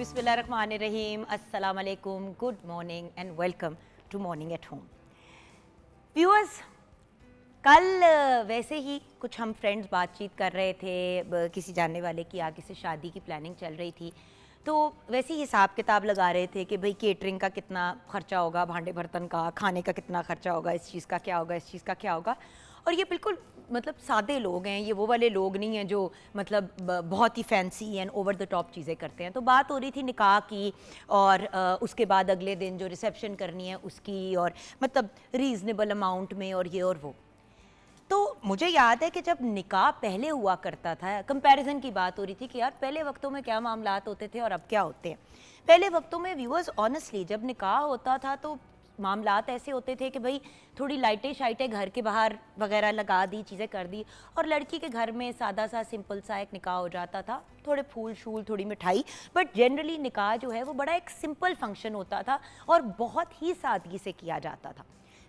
बिस्मिल्लाहिर्रहमानिर्रहीम, अस्सलाम वालेकुम, good morning and welcome to morning at home. Viewers, कल वैसे ही कुछ हम फ्रेंड्स बातचीत कर रहे थे, किसी जानने वाले की आगे से शादी की प्लानिंग चल रही थी, तो वैसे ही हिसाब किताब लगा रहे थे कि भाई केटरिंग का कितना खर्चा होगा, भांडे बर्तन का, खाने का कितना खर्चा होगा, इस चीज़ का क्या होगा, इस चीज़ का क्या होगा। और ये बिल्कुल मतलब सादे लोग हैं, ये वो वाले लोग नहीं हैं जो मतलब बहुत ही fancy and over the top चीज़ें करते हैं। तो बात हो रही थी निकाह की और उसके बाद अगले दिन जो रिसेप्शन करनी है उसकी, और मतलब रीज़नेबल अमाउंट में और ये और वो। तो मुझे याद है कि जब निकाह पहले हुआ करता था, कंपैरिजन की बात हो रही थी कि यार पहले वक्तों में क्या मामलात होते थे और अब क्या होते हैं। पहले वक्तों में व्यूअर्स ऑनेस्टली जब निकाह होता था तो मामलात ऐसे होते थे कि भाई थोड़ी लाइटें शाइटें घर के बाहर वगैरह लगा दी, चीज़ें कर दी, और लड़की के घर में सादा सा सिंपल सा एक निकाह हो जाता था, थोड़े फूल शूल, थोड़ी मिठाई, बट जनरली निकाह जो है वो बड़ा एक सिंपल फंक्शन होता था और बहुत ही सादगी से किया जाता था।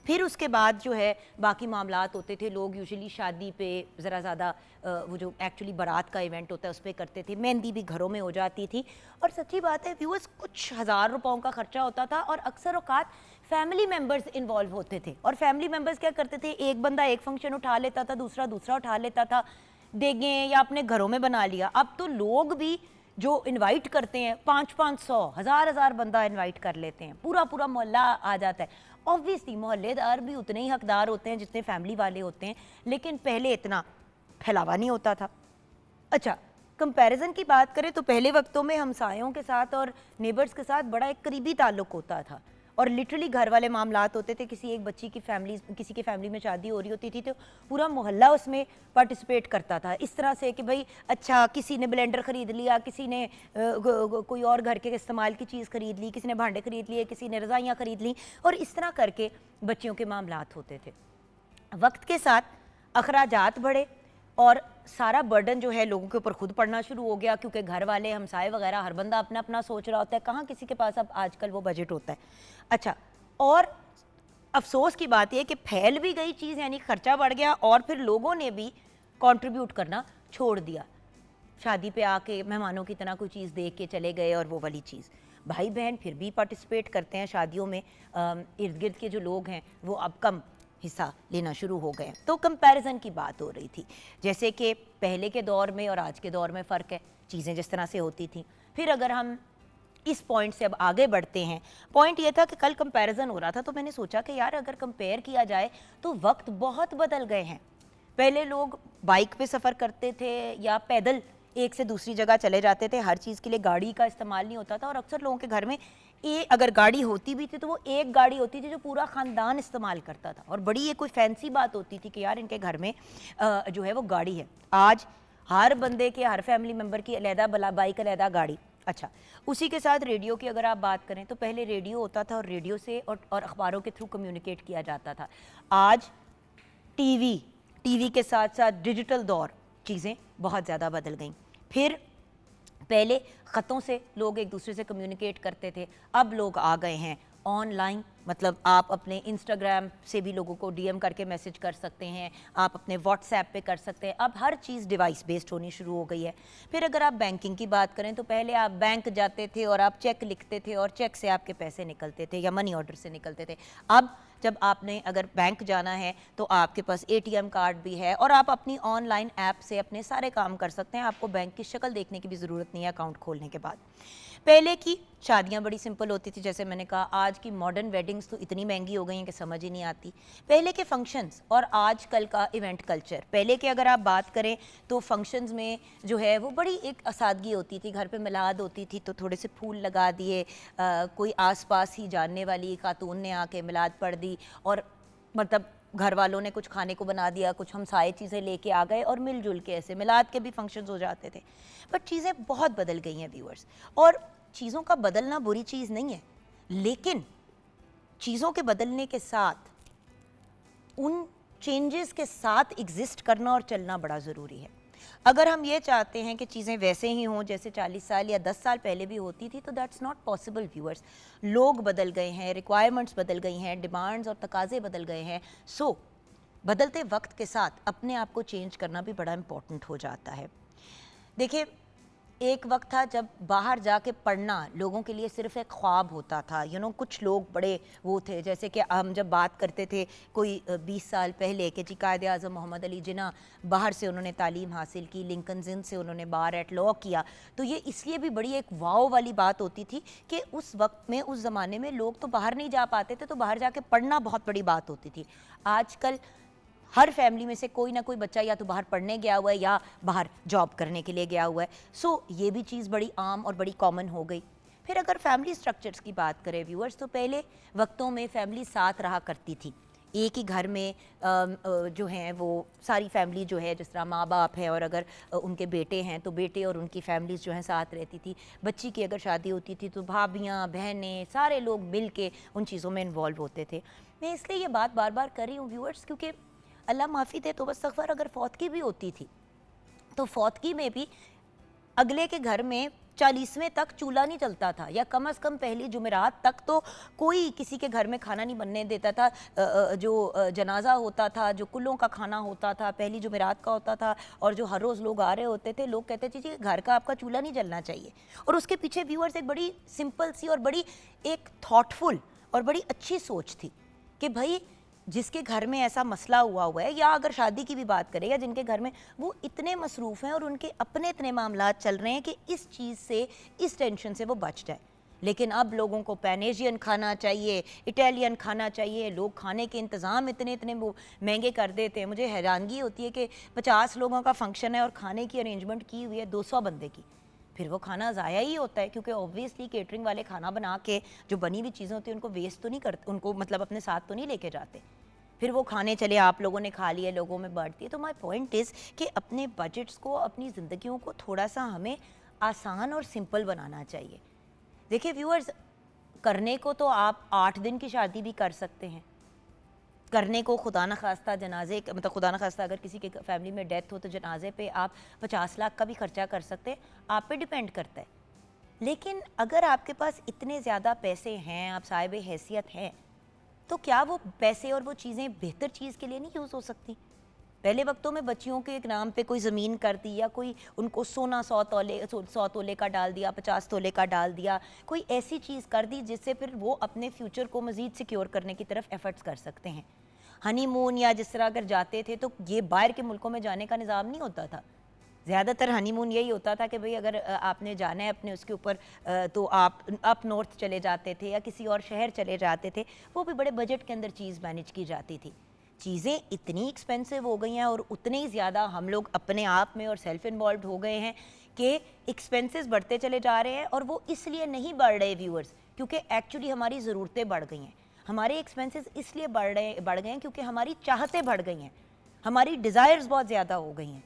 फिर उसके बाद जो है बाकी मामलात होते थे, लोग यूजुअली शादी पे ज़रा ज़्यादा वो जो एक्चुअली बारात का इवेंट होता है उस पर करते थे, मेहंदी भी घरों में हो जाती थी। और सच्ची बात है व्यूअर्स, कुछ हज़ार रुपयों का खर्चा होता था और अक्सर औकात फैमिली मेम्बर्स इन्वॉल्व होते थे। और फैमिली मेम्बर्स क्या करते थे, एक बंदा एक फंक्शन उठा लेता था, दूसरा दूसरा उठा लेता था, देंगे या अपने घरों में बना लिया। अब तो लोग भी जो इनवाइट करते हैं 500-500 हज़ार बंदा इनवाइट कर लेते हैं, पूरा पूरा मोहल्ला आ जाता है। ऑब्वियसली मोहल्लेदार भी उतने ही हकदार होते हैं जितने फैमिली वाले होते हैं, लेकिन पहले इतना फैलावा नहीं होता था। अच्छा, कंपैरिजन की बात करें तो पहले वक्तों में हमसायों के साथ और नेबर्स के साथ बड़ा एक करीबी ताल्लुक होता था और लिटरली घर वाले मामलात होते थे। किसी एक बच्ची की फैमिली, किसी की फैमिली में शादी हो रही होती थी तो पूरा मोहल्ला उसमें पार्टिसिपेट करता था, इस तरह से कि भाई अच्छा किसी ने ब्लेंडर ख़रीद लिया, किसी ने कोई और घर के इस्तेमाल की चीज़ ख़रीद ली, किसी ने भांडे ख़रीद लिए, किसी ने रज़ाइयाँ ख़रीद ली, और इस तरह करके बच्चियों के मामलात होते थे। वक्त के साथ अखराजात बढ़े और सारा बर्डन जो है लोगों के ऊपर खुद पड़ना शुरू हो गया, क्योंकि घर वाले, हमसाए वगैरह, हर बंदा अपना अपना सोच रहा होता है, कहाँ किसी के पास अब आजकल वो बजट होता है। अच्छा, और अफसोस की बात यह कि फैल भी गई चीज़, यानी खर्चा बढ़ गया और फिर लोगों ने भी कंट्रीब्यूट करना छोड़ दिया। शादी पे आके मेहमानों की तरह कोई चीज़ देख के चले गए और वो वाली चीज़। भाई बहन फिर भी पार्टिसिपेट करते हैं शादियों में, इर्द गिर्द के जो लोग हैं वो अब कम हिस्सा लेना शुरू हो गए। तो कंपैरिजन की बात हो रही थी, जैसे कि पहले के दौर में और आज के दौर में फ़र्क है, चीज़ें जिस तरह से होती थी। फिर अगर हम इस पॉइंट से अब आगे बढ़ते हैं, पॉइंट ये था कि कल कंपैरिजन हो रहा था तो मैंने सोचा कि यार अगर कंपेयर किया जाए तो वक्त बहुत बदल गए हैं। पहले लोग बाइक पे सफ़र करते थे या पैदल एक से दूसरी जगह चले जाते थे, हर चीज़ के लिए गाड़ी का इस्तेमाल नहीं होता था, और अक्सर लोगों के घर में अगर गाड़ी होती भी थी तो वो एक गाड़ी होती थी जो पूरा ख़ानदान इस्तेमाल करता था, और बड़ी ये कोई फैंसी बात होती थी कि यार इनके घर में जो है वो गाड़ी है। आज हर बंदे के, हर फैमिली मेम्बर की अलहदा बाइक, अलहदा गाड़ी। अच्छा, उसी के साथ रेडियो की अगर आप बात करें तो पहले रेडियो होता था और रेडियो से और अखबारों के थ्रू कम्युनिकेट किया जाता था। आज टीवी के साथ साथ डिजिटल दौर, चीज़ें बहुत ज़्यादा बदल गई। फिर पहले ख़तों से लोग एक दूसरे से कम्युनिकेट करते थे, अब लोग आ गए हैं ऑनलाइन, मतलब आप अपने इंस्टाग्राम से भी लोगों को डीएम करके मैसेज कर सकते हैं, आप अपने व्हाट्सएप पे कर सकते हैं, अब हर चीज़ डिवाइस बेस्ड होनी शुरू हो गई है। फिर अगर आप बैंकिंग की बात करें तो पहले आप बैंक जाते थे और आप चेक लिखते थे और चेक से आपके पैसे निकलते थे या मनी ऑर्डर से निकलते थे। अब जब आपने अगर बैंक जाना है तो आपके पास एटीएम कार्ड भी है और आप अपनी ऑनलाइन ऐप से अपने सारे काम कर सकते हैं, आपको बैंक की शक्ल देखने की भी ज़रूरत नहीं है अकाउंट खोलने के बाद। पहले की शादियां बड़ी सिंपल होती थी, जैसे मैंने कहा, आज की मॉडर्न वेडिंग्स तो इतनी महंगी हो गई हैं कि समझ ही नहीं आती। पहले के फंक्शंस और आजकल का इवेंट कल्चर, पहले के अगर आप बात करें तो फंक्शंस में जो है वो बड़ी एक सादगी होती थी, घर पे मिलाद होती थी तो थोड़े से फूल लगा दिए, कोई आसपास ही जानने वाली खातून ने आके मिलाद पढ़ दी और मतलब घर वालों ने कुछ खाने को बना दिया, कुछ हमसाए चीज़ें लेके आ गए और मिलजुल के ऐसे मिलाद के भी फंक्शंस हो जाते थे। बट चीज़ें बहुत बदल गई हैं व्यूअर्स, और चीज़ों का बदलना बुरी चीज़ नहीं है, लेकिन चीज़ों के बदलने के साथ उन चेंजेस के साथ एग्जिस्ट करना और चलना बड़ा ज़रूरी है। अगर हम ये चाहते हैं कि चीज़ें वैसे ही हों जैसे 40 साल या 10 साल पहले भी होती थी तो दैट्स नॉट पॉसिबल व्यूअर्स। लोग बदल गए हैं, रिक्वायरमेंट्स बदल गई हैं, डिमांड्स और तकाज़े बदल गए हैं। सो बदलते वक्त के साथ अपने आप को चेंज करना भी बड़ा इम्पॉर्टेंट हो जाता है। देखिए, एक वक्त था जब बाहर जाके पढ़ना लोगों के लिए सिर्फ एक ख्वाब होता था। कुछ लोग बड़े वो थे, जैसे कि हम जब बात करते थे कोई 20 साल पहले कि जी कायदे आज़म मोहम्मद अली जिन्ना बाहर से उन्होंने तालीम हासिल की, लिंकन जिन से उन्होंने बार एट लॉ किया, तो ये इसलिए भी बड़ी एक वाव वाली बात होती थी कि उस वक्त में, उस ज़माने में लोग तो बाहर नहीं जा पाते थे, तो बाहर जाके पढ़ना बहुत बड़ी बात होती थी। आजकल हर फैमिली में से कोई ना कोई बच्चा या तो बाहर पढ़ने गया हुआ है या बाहर जॉब करने के लिए गया हुआ है। ये भी चीज़ बड़ी आम और बड़ी कॉमन हो गई। फिर अगर फैमिली स्ट्रक्चर्स की बात करें व्यूअर्स, तो पहले वक्तों में फैमिली साथ रहा करती थी। एक ही घर में जो हैं वो सारी फैमिली जो है, जिस तरह माँ बाप है और अगर उनके बेटे हैं तो बेटे और उनकी फैमिलीज जो हैं साथ रहती थी। बच्ची की अगर शादी होती थी तो भाभियाँ, बहनें, सारे लोग मिल के उन चीज़ों में इन्वॉल्व होते थे। मैं इसलिए ये बात बार बार कर रही हूँ व्यूअर्स, क्योंकि अल्लाह माफ़ी दे तो बस्तग़फ़र अगर फौतगी भी होती थी तो फौतगी में भी अगले के घर में 40वें तक चूल्हा नहीं चलता था, या कम अज़ कम पहली जुमेरात तक तो कोई किसी के घर में खाना नहीं बनने देता था। जो जनाजा होता था, जो कुल्लों का खाना होता था, पहली जुमेरात का होता था, और जो हर रोज़ लोग आ रहे होते थे, लोग कहते थे जी घर का आपका चूल्हा नहीं जलना चाहिए। और उसके पीछे व्यूअर्स एक बड़ी सिंपल सी और बड़ी एक थॉटफुल और बड़ी अच्छी सोच थी कि भाई जिसके घर में ऐसा मसला हुआ है, या अगर शादी की भी बात करें, या जिनके घर में वो इतने मसरूफ़ हैं और उनके अपने इतने मामलात चल रहे हैं कि इस चीज़ से, इस टेंशन से वो बच जाए। लेकिन अब लोगों को पैनेजियन खाना चाहिए, इटालियन खाना चाहिए, लोग खाने के इंतज़ाम इतने इतने वो महंगे कर देते हैं। मुझे हैरानगी होती है कि 50 लोगों का फंक्शन है और खाने की अरेंजमेंट की हुई है 200 बंदे की। फिर वो खाना ज़ाया ही होता है, क्योंकि ऑब्वियसली केटरिंग वाले खाना बना के जो बनी हुई चीज़ें होती हैं उनको वेस्ट तो नहीं करते, उनको मतलब अपने साथ तो नहीं लेके जाते। फिर वो खाने चले, आप लोगों ने खा लिए, लोगों में बढ़ती है। तो माय पॉइंट इज़ कि अपने बजट्स को, अपनी ज़िंदगियों को थोड़ा सा हमें आसान और सिंपल बनाना चाहिए। देखिए व्यूअर्स, करने को तो आप 8 दिन की शादी भी कर सकते हैं। करने को खुदा न खास्ता जनाजे, मतलब खुदा न खास्ता अगर किसी के फैमिली में डेथ हो तो जनाजे पे आप 50 लाख का भी खर्चा कर सकते हैं, आप पे डिपेंड करता है। लेकिन अगर आपके पास इतने ज़्यादा पैसे हैं, आप साहिब हैसियत हैं, तो क्या वो पैसे और वो चीज़ें बेहतर चीज़ के लिए नहीं यूज़ हो सकती? पहले वक्तों में बच्चियों के एक नाम पे कोई ज़मीन कर दी, या कोई उनको सोना 100 तोले का डाल दिया, 50 तोले का डाल दिया, कोई ऐसी चीज़ कर दी जिससे फिर वो अपने फ्यूचर को मज़ीद सिक्योर करने की तरफ एफर्ट्स कर सकते हैं। हनीमून या जिस तरह अगर जाते थे तो ये बाहर के मुल्कों में जाने का निज़ाम नहीं होता था। ज़्यादातर हनीमून यही होता था कि भाई अगर आपने जाना है अपने उसके ऊपर, तो आप अप नॉर्थ चले जाते थे या किसी और शहर चले जाते थे। वो भी बड़े बजट के अंदर चीज़ मैनेज की जाती थी। चीज़ें इतनी एक्सपेंसिव हो गई हैं और उतने ही ज़्यादा हम लोग अपने आप में और सेल्फ इन्वॉल्व हो गए हैं कि एक्सपेंसेस बढ़ते चले जा रहे हैं। और वो इसलिए नहीं बढ़ रहे व्यूअर्स, क्योंकि एक्चुअली हमारी ज़रूरतें बढ़ गई हैं। हमारे एक्सपेंसेस इसलिए बढ़ गए हैं क्योंकि हमारी चाहतें बढ़ गई हैं, हमारी डिज़ायर्स बहुत ज़्यादा हो गई हैं।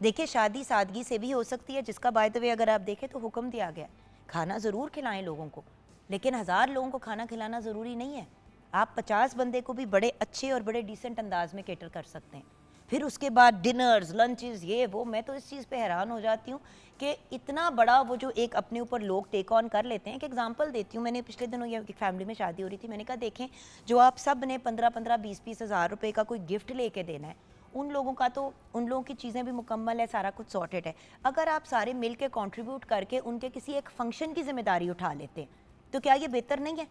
देखिए, शादी सादगी से भी हो सकती है, जिसका बाय द वे अगर आप देखें तो हुक्म दिया गया, खाना ज़रूर खिलाएं लोगों को, लेकिन 1000 लोगों को खाना खिलाना ज़रूरी नहीं है। आप 50 बंदे को भी बड़े अच्छे और बड़े डिसेंट अंदाज में केटर कर सकते हैं। फिर उसके बाद डिनर्स, लंचेस, ये वो। मैं तो इस चीज़ पे हैरान हो जाती हूँ कि इतना बड़ा वो जो एक अपने ऊपर लोग टेक ऑन कर लेते हैं। एक एग्जांपल देती हूँ, मैंने पिछले दिनों ये एक फैमिली में शादी हो रही थी, मैंने कहा देखें, जो आप सब ने 15-15, 20-20 हज़ार रुपये का कोई गिफ्ट लेके देना है, उन लोगों का तो, उन लोगों की चीज़ें भी मुकम्मल है, सारा कुछ सॉर्टेड है। अगर आप सारे मिल के कॉन्ट्रीब्यूट करके उनके किसी एक फंक्शन की जिम्मेदारी उठा लेते हैं, तो क्या ये बेहतर नहीं है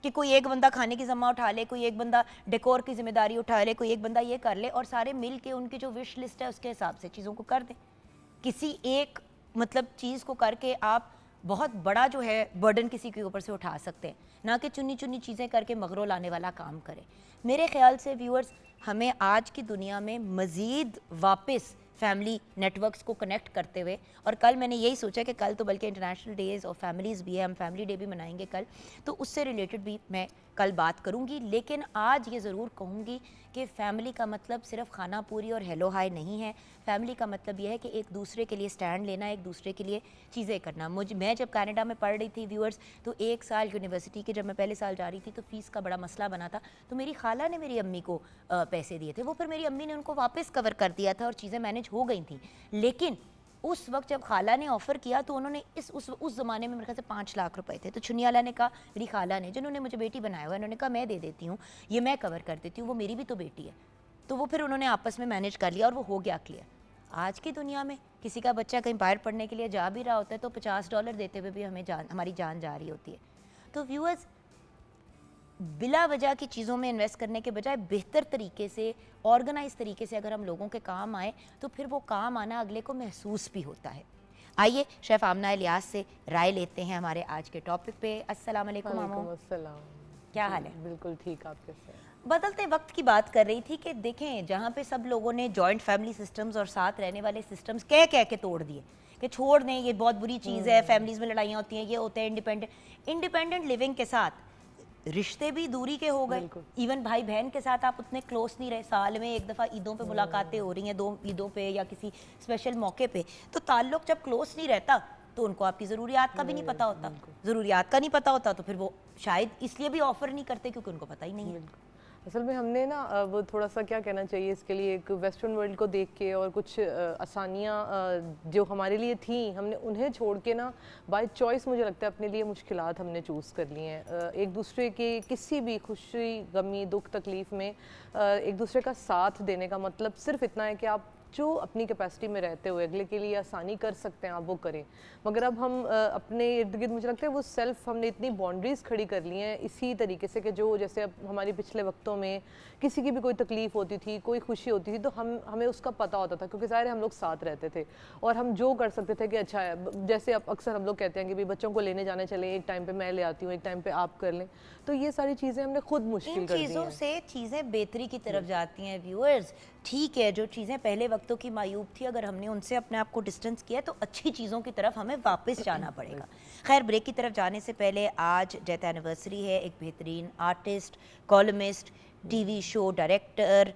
कि कोई एक बंदा खाने की ज़िम्मा उठा ले, कोई एक बंदा डेकोर की जिम्मेदारी उठा ले, कोई एक बंदा ये कर ले, और सारे मिल के उनकी जो विश लिस्ट है उसके हिसाब से चीज़ों को कर दें। किसी एक मतलब चीज़ को करके आप बहुत बड़ा जो है बर्डन किसी के ऊपर से उठा सकते हैं, ना कि चुनी चुनी चीज़ें करके मगरो लाने वाला काम करें। मेरे ख्याल से व्यूअर्स, हमें आज की दुनिया में मज़ीद वापस फैमिली नेटवर्क्स को कनेक्ट करते हुए, और कल मैंने यही सोचा कि कल तो बल्कि इंटरनेशनल डेज़ ऑफ फैमिलीज़ भी है, हम फैमिली डे भी मनाएंगे कल, तो उससे रिलेटेड भी मैं कल बात करूंगी। लेकिन आज ये ज़रूर कहूँगी कि फ़ैमिली का मतलब सिर्फ खाना पूरी और हेलो हाय नहीं है। फ़ैमिली का मतलब यह है कि एक दूसरे के लिए स्टैंड लेना, एक दूसरे के लिए चीज़ें करना। मैं जब कनाडा में पढ़ रही थी व्यूअर्स, तो एक साल यूनिवर्सिटी के, जब मैं पहले साल जा रही थी, तो फ़ीस का बड़ा मसला बना था। तो मेरी खाला ने मेरी अम्मी को पैसे दिए थे, वो फिर मेरी अम्मी ने उनको वापस कवर कर दिया था और चीज़ें मैनेज हो गई थी। लेकिन उस वक्त जब खाला ने ऑफ़र किया तो उन्होंने उस ज़माने में मेरे ख्याल से 5 लाख रुपए थे। तो चुनियाला ने कहा, मेरी खाला ने, जिन्होंने मुझे बेटी बनाया हुआ है, उन्होंने कहा मैं दे देती हूँ, ये मैं कवर कर देती हूँ, वो मेरी भी तो बेटी है। तो वो फिर उन्होंने आपस में मैनेज कर लिया और वो हो गया क्लियर। आज की दुनिया में किसी का बच्चा कहीं बाहर पढ़ने के लिए जा भी रहा होता है तो $50 देते हुए भी हमारी जान जा रही होती है। तो व्यूअर्स, बिला वजह की चीज़ों में इन्वेस्ट करने के बजाय बेहतर तरीके से, ऑर्गेनाइज तरीके से अगर हम लोगों के काम आए तो फिर वो काम आना अगले को महसूस भी होता है। आइए शेफ़ आमना इलियास से राय लेते हैं हमारे आज के टॉपिक पे। अस्सलाम वालेकुम आमो, क्या हाल है? बिल्कुल ठीक, आप कैसे हैं? बदलते वक्त की बात कर रही थी कि देखें, जहाँ पे सब लोगों ने जॉइंट फैमिली सिस्टम्स और साथ रहने वाले सिस्टम्स कह कह के तोड़ दिए कि छोड़ दें, ये बहुत बुरी चीज़ है, फैमिलीज़ में लड़ाइयाँ होती हैं, ये होते हैं इंडिपेंडेंट लिविंग के साथ रिश्ते भी दूरी के हो गए। इवन भाई बहन के साथ आप उतने क्लोज नहीं रहे, साल में एक दफ़ा ईदों पे मुलाकातें हो रही हैं, 2 ईदों पे या किसी स्पेशल मौके पे, तो ताल्लुक जब क्लोज नहीं रहता तो उनको आपकी ज़रूरियात का भी नहीं पता होता। ज़रूरियात का नहीं पता होता तो फिर वो शायद इसलिए भी ऑफ़र नहीं करते क्योंकि उनको पता ही नहीं है। असल में हमने ना वो थोड़ा सा क्या कहना चाहिए इसके लिए, एक वेस्टर्न वर्ल्ड को देख के और कुछ आसानियाँ जो हमारे लिए थी, हमने उन्हें छोड़ के ना बाय चॉइस मुझे लगता है अपने लिए मुश्किलात हमने चूज़ कर ली हैं। एक दूसरे के किसी भी खुशी गमी दुख तकलीफ़ में एक दूसरे का साथ देने का मतलब सिर्फ इतना है कि आप जो अपनी कैपेसिटी में रहते हुए अगले के लिए आसानी कर सकते हैं आप वो करें। मगर अब हम अपने इर्द गिर्द मुझे लगता है वो सेल्फ हमने इतनी बाउंड्रीज़ खड़ी कर ली हैं इसी तरीके से कि जो जैसे अब हमारी पिछले वक्तों में किसी की भी कोई तकलीफ़ होती थी, कोई खुशी होती थी, तो हमें उसका पता होता था क्योंकि ज़ाहिर है हम लोग साथ रहते थे और हम जो कर सकते थे कि अच्छा है, जैसे अब अक्सर हम लोग कहते हैं कि भाई बच्चों को लेने जाने चले, एक टाइम पर मैं ले आती हूँ, एक टाइम पर आप कर लें, तो ये सारी चीज़ें हमने खुद मुश्किल कर दी हैं। चीज़ों से चीज़ें बेहतरी की तरफ जाती हैं व्यूअर्स। ठीक है, जो चीज़ें पहले वक्तों की मायूब थी, अगर हमने उनसे अपने आप को डिस्टेंस किया तो अच्छी चीज़ों की तरफ हमें वापस जाना पड़ेगा। खैर, ब्रेक की तरफ जाने से पहले आज डेथ एनिवर्सरी है एक बेहतरीन artist, columnist, TV show director,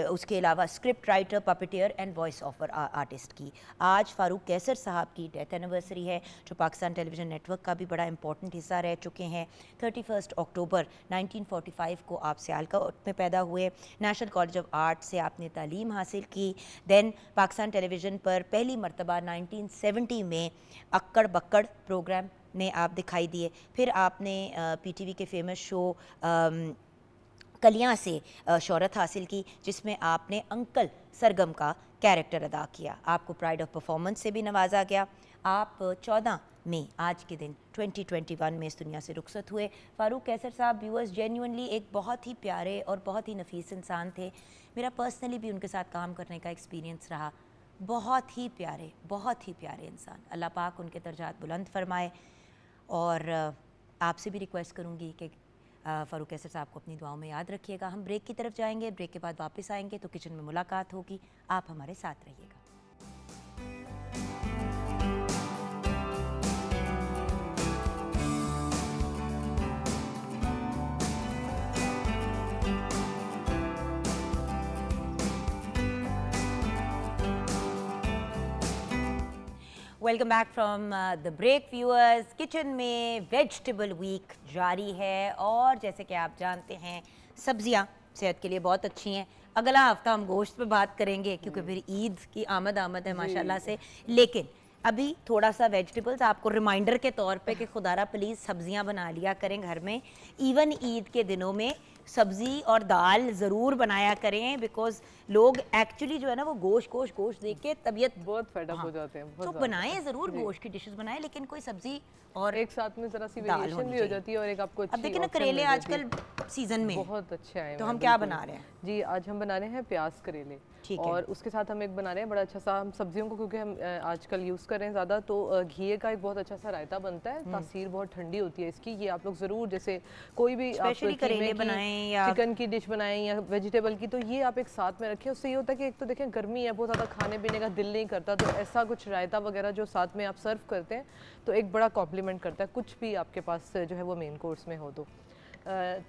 उसके अलावा script writer, puppeteer and voice over artist की। आज फारूक कैसर साहब की डेथ एनिवर्सरी है, जो पाकिस्तान टेलीविज़न नेटवर्क का भी बड़ा इंपॉर्टेंट हिस्सा रह चुके हैं। 31 अक्टूबर 1945 को आप सियालकोट में पैदा हुए। नेशनल कॉलेज ऑफ आर्ट से आपने तालीम हासिल की। देन पाकिस्तान टेलीविज़न पर पहली मरतबा 1970 में अक्कड़ बक्कड़ प्रोग्राम में आप दिखाई दिए। फिर आपने PTV के फेमस शो कलियां से शोहरत हासिल की, जिसमें आपने अंकल सरगम का कैरेक्टर अदा किया। आपको प्राइड ऑफ परफॉर्मेंस से भी नवाजा गया। आप 14 मई आज के दिन 2021 में इस दुनिया से रुखसत हुए। फारूक कैसर साहब व्यूअर्स जेन्युइनली एक बहुत ही प्यारे और बहुत ही नफीस इंसान थे। मेरा पर्सनली भी उनके साथ काम करने का एक्सपीरियंस रहा। बहुत ही प्यारे इंसान। अल्लाह पाक उनके दर्जात बुलंद फरमाए। और आपसे भी रिक्वेस्ट करूँगी कि फ़ारूक कैसर साहब को अपनी दुआओं में याद रखिएगा। हम ब्रेक की तरफ जाएंगे, ब्रेक के बाद वापस आएंगे तो किचन में मुलाकात होगी। आप हमारे साथ रहिएगा। Welcome back from the break viewers. Kitchen में वेजिटेबल वीक जारी है और जैसे कि आप जानते हैं सब्जियां सेहत के लिए बहुत अच्छी हैं। अगला हफ्ता हम गोश्त पे बात करेंगे क्योंकि फिर ईद की आमद है माशाल्लाह से। लेकिन अभी थोड़ा सा वेजिटेबल्स आपको रिमाइंडर के तौर पे कि खुदारा प्लीज़ सब्जियां बना लिया करें घर में। इवन ईद के दिनों में सब्ज़ी और दाल ज़रूर बनाया करें, बिकॉज लोग एक्चुअली जो है ना वो गोश्त देख के तबीयत बहुत फेड अप हो जाते हैं। तो बनाएं ज़रूर, गोश्त की डिशेस बनाएं, लेकिन कोई सब्ज़ी और एक साथ में ज़रा सी वेरिएशन भी हो जाती है और एक आपको अब देखिए ना करेले आजकल सीजन में बहुत अच्छे आए। तो हम क्या बना रहे हैं जी? आज हम बना रहे हैं प्याज करेले और उसके साथ हम एक बना रहे हैं बड़ा अच्छा सा, हम सब्जियों को क्योंकि हम आजकल यूज़ कर रहे हैं ज़्यादा, तो घी का एक बहुत अच्छा सा रायता बनता है। तासीर बहुत ठंडी होती है इसकी। ये आप लोग ज़रूर, जैसे कोई भी स्पेशली करेले बनाएं या चिकन की डिश बनाएं या वेजिटेबल की, तो ये आप एक साथ में रखें। उससे ये होता है कि एक तो देखें गर्मी है, बहुत ज़्यादा खाने पीने का दिल नहीं करता, तो ऐसा कुछ रायता वगैरह जो साथ में आप सर्व करते हैं तो एक बड़ा कॉम्प्लीमेंट करता है, कुछ भी आपके पास जो है वो मेन कोर्स में हो। तो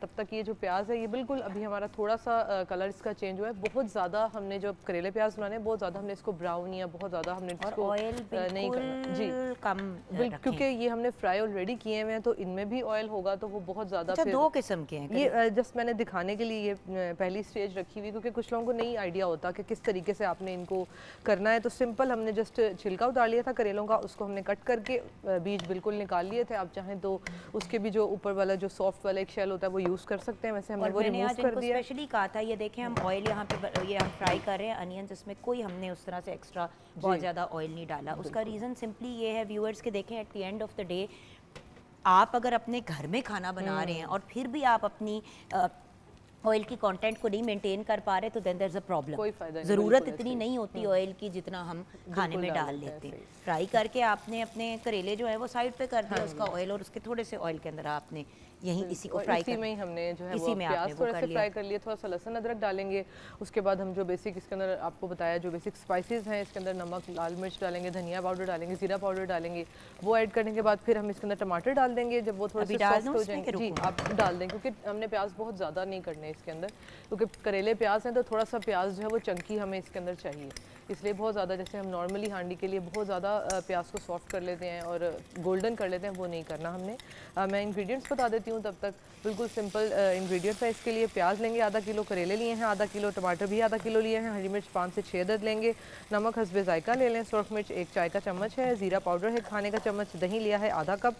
तब तक ये जो प्याज है ये बिल्कुल अभी हमारा थोड़ा सा कलर इसका चेंज हुआ है। बहुत ज़्यादा हमने जो करेले प्याज बनाने हैं बहुत ज़्यादा हमने इसको ब्राउन या बहुत ज़्यादा हमने इसको नहीं करना जी कम, क्योंकि ये हमने फ्राई ऑलरेडी किए हुए हैं तो इनमें भी ऑयल होगा तो वो बहुत ज़्यादा। अच्छा, 2 किस्म के हैं ये जस्ट मैंने दिखाने के लिए ये पहली स्टेज रखी हुई, क्योंकि कुछ लोगों को नहीं आइडिया होता कि किस तरीके से आपने इनको करना है। तो सिंपल हमने जस्ट छिलका उतार लिया था करेलों का, उसको हमने कट करके बीज बिल्कुल निकाल लिए थे। आप चाहें तो उसके भी जो ऊपर वाला जो सॉफ्ट वाला एक शेल होता है वो यूज़ कर सकते हैं, वैसे हमने और वो मैंने रिमूव आज कर इनको दिया। स्पेशली कहा था, ये देखें हम ऑयल यहाँ पे ये हम फ्राई कर रहे हैं अनियंस, इसमें कोई हमने उस तरह से एक्स्ट्रा बहुत ज़्यादा ऑयल नहीं डाला। उसका रीज़न सिंपली ये है व्यूअर्स के, देखें at the end of the day आप अगर अपने घर में खाना बना रहे हैं और फिर भी आप अपनी ऑयल की कंटेंट को नहीं मेंटेन कर पा रहे तो then there is a problem. कोई फ़ायदा नहीं, ज़रूरत बिल्कुल इतनी ऐसे ही। नहीं होती ऑयल की जितना हम खाने में डाल लेते हैं, लेते हैं। सही। फ्राई करके आपने अपने करेले जो है वो साइड पे कर दिया उसका ऑयल, और उसके थोड़े से ऑयल के अंदर आपने यहीं इसी को और फ्राई इसी कर में ही हमने जो है इसी वो में आपने प्याज वो थोड़ा कर से लिया। फ्राई कर लिए, थोड़ा सा लहसुन अदरक डालेंगे। उसके बाद हम जो बेसिक इसके अंदर आपको बताया जो बेसिक स्पाइसेस हैं, इसके अंदर नमक, लाल मिर्च डालेंगे, धनिया पाउडर डालेंगे, जीरा पाउडर डालेंगे। वो ऐड करने के बाद फिर हम इसके अंदर टमाटर डाल देंगे। जब वो थोड़े अभी से डाल सॉफ्ट दूं हो उसमें जाएंगे, कि जी रुकूं? आप डाल दें, क्योंकि हमने प्याज बहुत ज़्यादा नहीं करने इसके अंदर, क्योंकि करेले प्याज हैं तो थोड़ा सा प्याज जो है वो चंकी हमें इसके अंदर चाहिए, इसलिए बहुत ज़्यादा जैसे हम नॉर्मली हांडी के लिए बहुत ज़्यादा प्याज को सॉफ्ट कर लेते हैं और गोल्डन कर लेते हैं, वो नहीं करना हमने। मैं इंग्रेडिएंट्स बता देती हूँ तब तक। बिल्कुल सिंपल इंग्रेडिएंट्स है इसके लिए। प्याज लेंगे आधा किलो, करेले लिए हैं आधा किलो, टमाटर भी आधा किलो लिए हैं, हरी मिर्च 5 से 6 अदद लेंगे, नमक हस्बे जायका ले लें, सुरख मिर्च 1 चाय का चम्मच है, ज़ीरा पाउडर है खाने का चम्मच, दही लिया है आधा कप,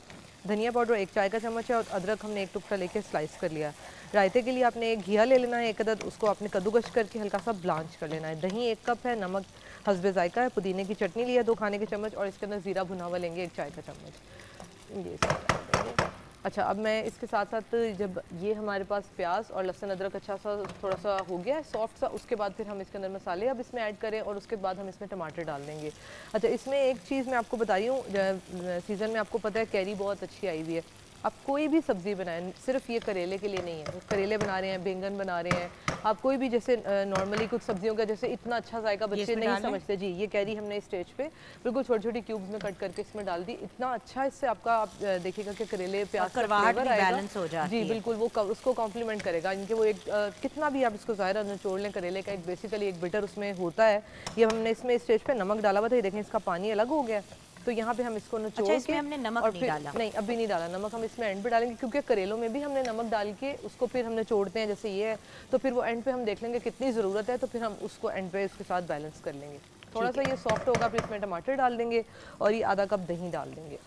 धनिया पाउडर 1 चाय का चम्मच है, और अदरक हमने 1 टुकड़ा लेके स्लाइस कर लिया। रायते के लिए आपने एक घिया ले लेना है 1 अदद, उसको आपने कद्दूकस करके हल्का सा ब्लांच कर लेना है। दही 1 कप है, नमक हस्बे जायका है, पुदीने की चटनी लिया 2 खाने के चम्मच, और इसके अंदर ज़ीरा भुना हुआ लेंगे 1 चाय का चम्मच। ये सब डाल देंगे। अच्छा, अब मैं इसके साथ साथ जब ये हमारे पास प्याज और लहसुन अदरक अच्छा सा थोड़ा सा हो गया है सॉफ्ट सा, उसके बाद फिर हम इसके अंदर मसाले अब इसमें ऐड करें, और उसके बाद हम इसमें टमाटर डाल देंगे। अच्छा, इसमें एक चीज़ मैं आपको बता रही हूँ, सीज़न में आपको पता है कैरी बहुत अच्छी आई हुई है। आप कोई भी सब्ज़ी बनाएं, सिर्फ ये करेले के लिए नहीं है, करेले बना रहे हैं, बैंगन बना रहे हैं, आप कोई भी जैसे नॉर्मली कुछ सब्जियों का जैसे इतना अच्छा जायका बच्चे इसमें नहीं डालना है? समझते। जी, ये कैरी हमने इस स्टेज पे बिल्कुल छोटी छोटी क्यूब्स में कट करके इसमें डाल दी। इतना अच्छा इससे आपका आप देखिएगा कि करेले प्याज का करवाहट फ्लेवर भी आएगा। बैलेंस हो जाती जी है। बिल्कुल, वो उसको कॉम्प्लीमेंट करेगा। इनके वो एक कितना भी आप इसको ज़ाहिर निचोड़ लें, करेले का एक बेसिकली एक बिटर उसमें होता है। ये हमने इसमें इस स्टेज पे नमक डाला हुआ था, ये देखें इसका पानी अलग हो गया, तो यहाँ पे हम इसको निचोड़ अच्छा, इसमें के हमने नमक और नहीं फिर डाला? नहीं, अभी नहीं डाला नमक, हम इसमें एंड पे डालेंगे, क्योंकि करेलों में भी हमने नमक डाल के उसको फिर हमने छोड़ते हैं जैसे ये है, तो फिर वो एंड पे हम देख लेंगे कितनी ज़रूरत है, तो फिर हम उसको एंड पे उसके साथ बैलेंस कर लेंगे। थोड़ा सा ये सॉफ्ट होगा, फिर इसमें टमाटर डाल देंगे और ये आधा कप दही डाल देंगे।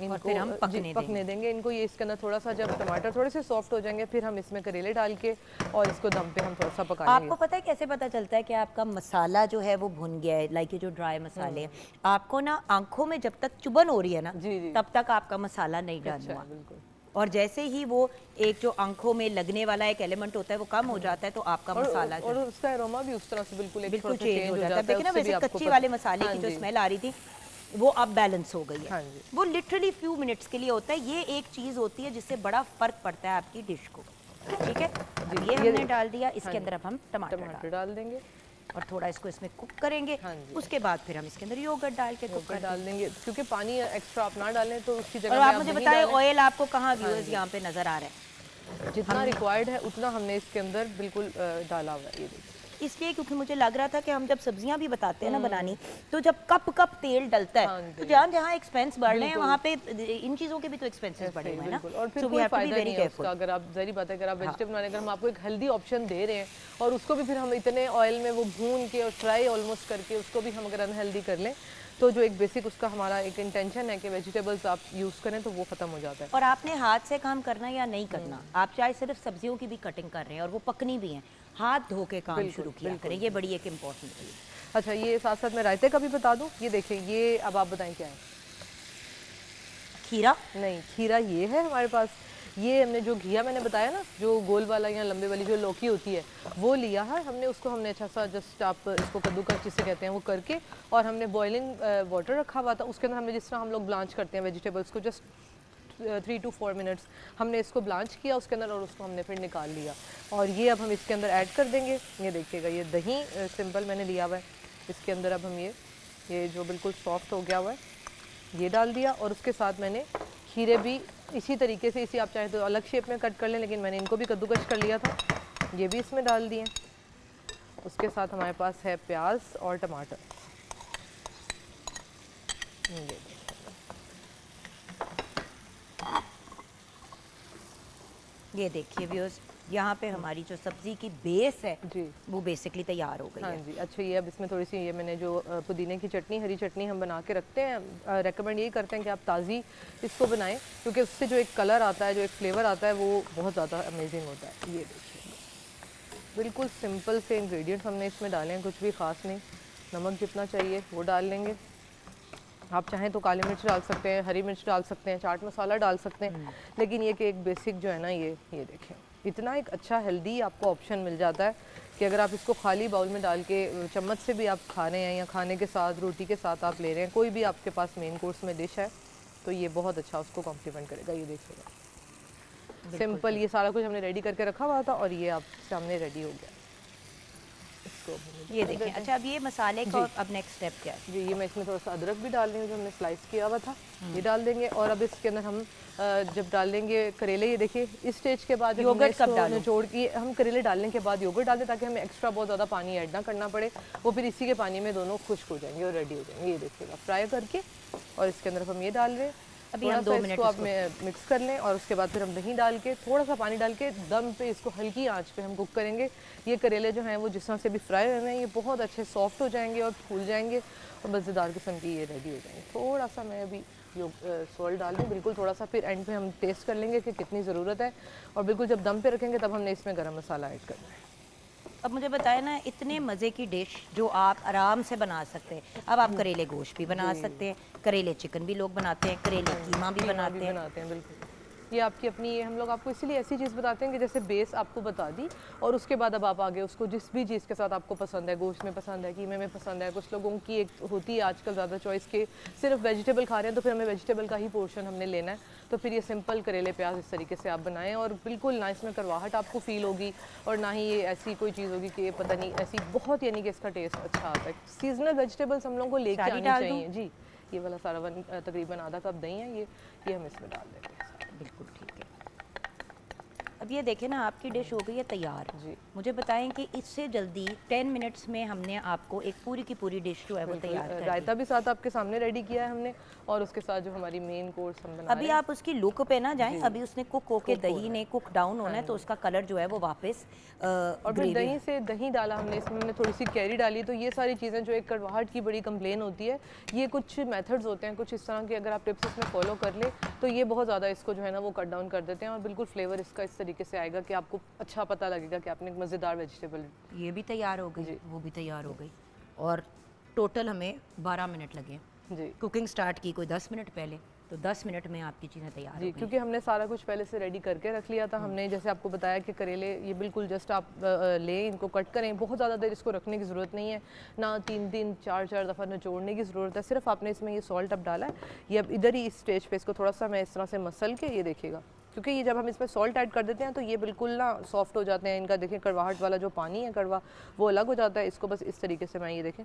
और फिर हम पकने देंगे इनको। ये इसके अंदर थोड़ा सा जब टमाटर थोड़े से सॉफ्ट हो जाएंगे, फिर हम इसमें करेले डाल के और इसको दम पे हम थोड़ा सा पका लेंगे। आपको पता है कैसे पता चलता है कि आपका मसाला जो है वो भुन गया है? लाइक ये जो ड्राई मसाले हैं, आपको ना आंखों में जब तक चुभन हो रही है ना, जी, जी। तब तक आपका मसाला नहीं डन अच्छा हुआ। है, बिल्कुल। और जैसे ही वो एक जो आंखों में लगने वाला एक एलिमेंट होता है वो कम हो जाता है, तो आपका मसाला जो और उसका अरोमा भी उस तरह से बिल्कुल एक बिल्कुल थोड़ा सा चेंज हो जाता है। देखिए ना, उससे भी वैसे आपको कच्चे पता- वाले मसाले हाँ की जो जी। स्मेल आ रही थी वो अब बैलेंस हो गई है। हाँ जी। वो लिटरली फ्यू मिनट्स के लिए होता है। ये एक चीज़ होती है जिससे बड़ा फर्क पड़ता है आपकी डिश को। ठीक है, अब ये हमने डाल दिया, इसके अंदर अब हम टमाटर टमाटर डाल देंगे और थोड़ा इसको इसमें कुक करेंगे। हाँ जी। उसके बाद फिर हम इसके अंदर योगर्ट डाल के कुक ऊपर कर डाल देंगे, क्योंकि पानी एक्स्ट्रा आप ना डालें तो उसकी जगह और में आप मुझे दही बताएं डालें। ऑयल आपको कहाँ व्यूअर्स यहाँ पे नजर आ रहा है? जितना रिक्वायर्ड है उतना हमने इसके अंदर बिल्कुल डाला हुआ है। ये देखिए, इसलिए क्योंकि मुझे लग रहा था कि हम जब सब्जियां भी बताते हैं ना बनानी, तो जब कप कप तेल डलता हाँ है जी। तो जहाँ जहाँ एक्सपेंस बढ़ रहे हैं वहाँ पे इन चीज़ों के भी तो एक्सपेंसेस बढ़े हुए हैं ना। बिल्कुल। और फिर So we कोई have to be फायदा very नहीं है careful. उसका, अगर आप ज़ाहिर बात है अगर आप वेजिटेबल बनाने, अगर हम आपको एक हेल्दी ऑप्शन दे रहे हैं और उसको भी फिर हम इतने ऑयल में वो भून के और फ्राई ऑलमोस्ट करके उसको भी हम अगर अनहेल्दी कर लें, तो जो एक बेसिक उसका हमारा एक इंटेंशन है कि वेजिटेबल्स आप यूज़ करें, तो वो ख़त्म हो जाता है। और आपने हाथ से काम करना या नहीं करना, आप चाहे सिर्फ सब्जियों की भी कटिंग कर रहे हैं और वो पकनी भी हैं, हाथ धो के काम बिल्कुल, शुरू किया बिल्कुल। करें। ये बड़ी एक इम्पॉर्टेंट चीज़। अच्छा, ये साथ साथ मैं रायते का भी बता दूं। ये देखें, ये अब आप बताएं क्या है? खीरा नहीं, खीरा ये है हमारे पास। ये हमने जो घिया मैंने बताया ना, जो गोल वाला या लंबे वाली जो लौकी होती है, वो लिया है हमने। उसको हमने अच्छा सा जस्ट आप इसको कद्दूकस जिसे कहते हैं वो करके, और हमने बॉइलिंग वाटर रखा हुआ था, उसके अंदर हमने जिस तरह हम लोग ब्लांच करते हैं वेजिटेबल्स को, जस्ट 3 to 4 मिनट्स हमने इसको ब्लांच किया उसके अंदर, और उसको हमने फिर निकाल लिया। और ये अब हम इसके अंदर ऐड कर देंगे। ये देखिएगा, ये दही सिंपल मैंने लिया हुआ है, इसके अंदर अब हम ये जो बिल्कुल सॉफ्ट हो गया हुआ है ये डाल दिया। और उसके साथ मैंने खीरे भी इसी तरीके से, इसी आप चाहें तो अलग शेप में कट कर लें, लेकिन मैंने इनको भी कद्दूकस कर लिया था, ये भी इसमें डाल दिए। उसके साथ हमारे पास है प्याज और टमाटर। ये देखिए व्यूअर्स, यहाँ पे हमारी जो सब्जी की बेस है जी वो बेसिकली तैयार हो गई हाँ है। जी। अच्छा, ये अब इसमें थोड़ी सी ये मैंने जो पुदीने की चटनी, हरी चटनी हम बना के रखते हैं, रेकमेंड यही करते हैं कि आप ताज़ी इसको बनाएं, क्योंकि उससे जो एक कलर आता है, जो एक फ्लेवर आता है, वो बहुत ज़्यादा अमेजिंग होता है। ये देखिए, बिल्कुल सिंपल से इंग्रेडिएंट्स हमने इसमें डाले हैं, कुछ भी ख़ास नहीं। नमक जितना चाहिए वो डाल लेंगे। आप चाहें तो काली मिर्च डाल सकते हैं, हरी मिर्च डाल सकते हैं, चाट मसाला डाल सकते हैं, लेकिन ये कि एक बेसिक जो है ना, ये देखें, इतना एक अच्छा हेल्दी आपको ऑप्शन मिल जाता है कि अगर आप इसको खाली बाउल में डाल के चम्मच से भी आप खा रहे हैं या खाने के साथ रोटी के साथ आप ले रहे हैं, कोई भी आपके पास मेन कोर्स में डिश है, तो ये बहुत अच्छा उसको कॉम्प्लीमेंट करेगा। ये देखिएगा, सिंपल, ये सारा कुछ हमने रेडी करके रखा हुआ था और ये आप सामने रेडी हो गया। ये देखें। अच्छा, अब ये मसाले का अब नेक्स्ट स्टेप क्या है? जी, ये मैं इसमें थोड़ा सा अदरक भी डाल रही हूँ जो हमने स्लाइस किया हुआ था, ये डाल देंगे। और अब इसके अंदर हम जब डाल देंगे करेले, ये देखिए इस स्टेज के बाद योगर्ट कब डालें? निचोड़ के हम करेले डालने के बाद योगर्ट डाल दें, ताकि हमें एक्स्ट्रा बहुत ज़्यादा पानी ऐड ना करना पड़े, वो फिर इसी के पानी में दोनों खुश्क हो जाएंगे और रेडी हो जाएंगे। ये देखिएगा, फ्राई करके, और इसके अंदर हम ये डाल रहे हैं। अभी हम 2 मिनट इसको आप मिक्स कर लें और उसके बाद फिर हम दही डाल के, थोड़ा सा पानी डाल के दम पे इसको हल्की आंच पे हम कुक करेंगे। ये करेले जो हैं वो जिस तरह से भी फ्राई हो रहे हैं, ये बहुत अच्छे सॉफ्ट हो जाएंगे और फूल जाएंगे और मज़ेदार किस्म की ये रेडी हो जाएंगे। थोड़ा सा मैं अभी सॉल्ट डाल दूँ, बिल्कुल थोड़ा सा, फिर एंड पे हम टेस्ट कर लेंगे कि कितनी ज़रूरत है, और बिल्कुल जब दम पे रखेंगे तब हमने इसमें गरम मसाला ऐड करना है। अब मुझे बताएं ना, इतने मज़े की डिश जो आप आराम से बना सकते हैं। अब आप करेले गोश्त भी बना सकते हैं, करेले चिकन भी लोग बनाते हैं, करेले कीमा भी बनाते हैं। बिल्कुल, ये आपकी अपनी, ये हम लोग आपको इसीलिए ऐसी चीज़ बताते हैं कि जैसे बेस आपको बता दी, और उसके बाद अब आप आगे उसको जिस भी चीज़ के साथ आपको पसंद है, गोश्त में पसंद है, कीमे में पसंद है। कुछ लोगों की एक होती है आजकल ज़्यादा चॉइस के सिर्फ वेजिटेबल खा रहे हैं, तो फिर हमें वेजिटेबल का ही पोर्शन हमने लेना है, तो फिर ये सिंपल करेले प्याज इस तरीके से आप बनाएं, और बिल्कुल ना इसमें करवाहट आपको फील होगी, और ना ही ये ऐसी कोई चीज़ होगी कि ये पता नहीं ऐसी बहुत, यानी कि इसका टेस्ट अच्छा आता है। सीजनल वेजिटेबल्स हम लोगों को लेके आनी चाहिए। जी, ये वाला सारा तकरीबन आधा कप दही है, ये हम इसमें डाल देंगे। बिल्कुल ठीक है। अब ये देखें ना, आपकी डिश हो गई है तैयार। जी, मुझे बताएं कि इससे जल्दी 10 मिनट्स में हमने आपको एक पूरी की पूरी डिश जो है वो तैयार कर दी। रायता भी साथ आपके सामने रेडी किया है हमने, और उसके साथ जो हमारी मेन कोर्स हम बना अभी आप उसकी लुक पे ना जाएं, अभी उसने कुक होके दही ने कुक डाउन होना है, तो उसका कलर जो है वो वापस और फिर दही से दही डाला हमने, इसमें हमने थोड़ी सी कैरी डाली। तो ये सारी चीज़ें जो एक कड़वाहट की बड़ी कंप्लेन होती है, ये कुछ मेथड्स होते हैं कुछ इस तरह के, अगर आप टिप्स इसमें फॉलो कर ले तो ये बहुत ज़्यादा इसको जो है ना वो कट डाउन कर देते हैं, और बिल्कुल फ्लेवर इसका इस तरीके से आएगा कि आपको अच्छा पता लगेगा कि आपने एक मज़ेदार वेजिटेबल। ये भी तैयार हो गई, वो भी तैयार हो गई, और टोटल हमें 12 मिनट लगे। जी, कुकिंग स्टार्ट की कोई 10 मिनट पहले, तो 10 मिनट में आपकी चीज़ें तैयार हो जी, गई। क्योंकि हमने सारा कुछ पहले से रेडी करके रख लिया था। हमने जैसे आपको बताया कि करेले ये बिल्कुल जस्ट आप लें, इनको कट करें, बहुत ज़्यादा देर इसको रखने की ज़रूरत नहीं है, ना 3 4 दफ़ा निचोड़ने की ज़रूरत है। सिर्फ आपने इसमें ये सॉल्ट अब डाला है, ये अब इधर ही इस स्टेज पे इसको थोड़ा सा मैं इस तरह से मसल के, ये देखिएगा, क्योंकि ये जब हम इसमें सॉल्ट ऐड कर देते हैं तो ये बिल्कुल ना सॉफ्ट हो जाते हैं। इनका देखें कड़वाहट वाला जो पानी है कड़वा, वो अलग हो जाता है। इसको बस इस तरीके से मैं, ये देखें,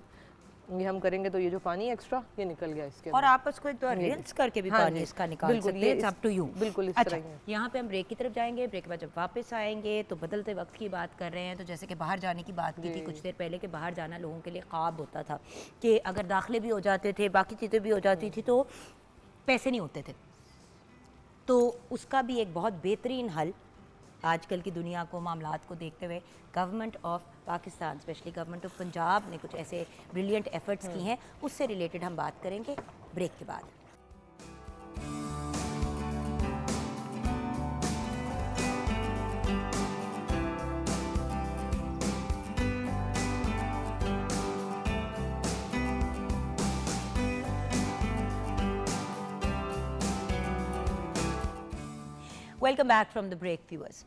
ये हम करेंगे तो ये जो पानी एक्स्ट्रा ये निकल गया इसके और आप उसको एक बार रिंस करके भी पानी इसका निकाल सकते हैं, इट्स अप टू यू। बिल्कुल इस अच्छा, तरह ही। यहाँ पे हम ब्रेक की तरफ जाएंगे। ब्रेक के बाद जब वापस आएंगे तो बदलते वक्त की बात कर रहे हैं, तो जैसे कि बाहर जाने की बात की थी कुछ देर पहले, कि बाहर जाना लोगों के लिए ख्वाब होता था, कि अगर दाखिले भी हो जाते थे, बाकी चीज़ें भी हो जाती थी, तो पैसे नहीं होते थे। तो उसका भी एक बहुत बेहतरीन हल आजकल की दुनिया को, मामलात को देखते हुए government of Pakistan, specially government of Punjab ने कुछ ऐसे ब्रिलियंट एफर्ट्स की हैं, उससे रिलेटेड हम बात करेंगे ब्रेक के बाद। Welcome back from the break viewers.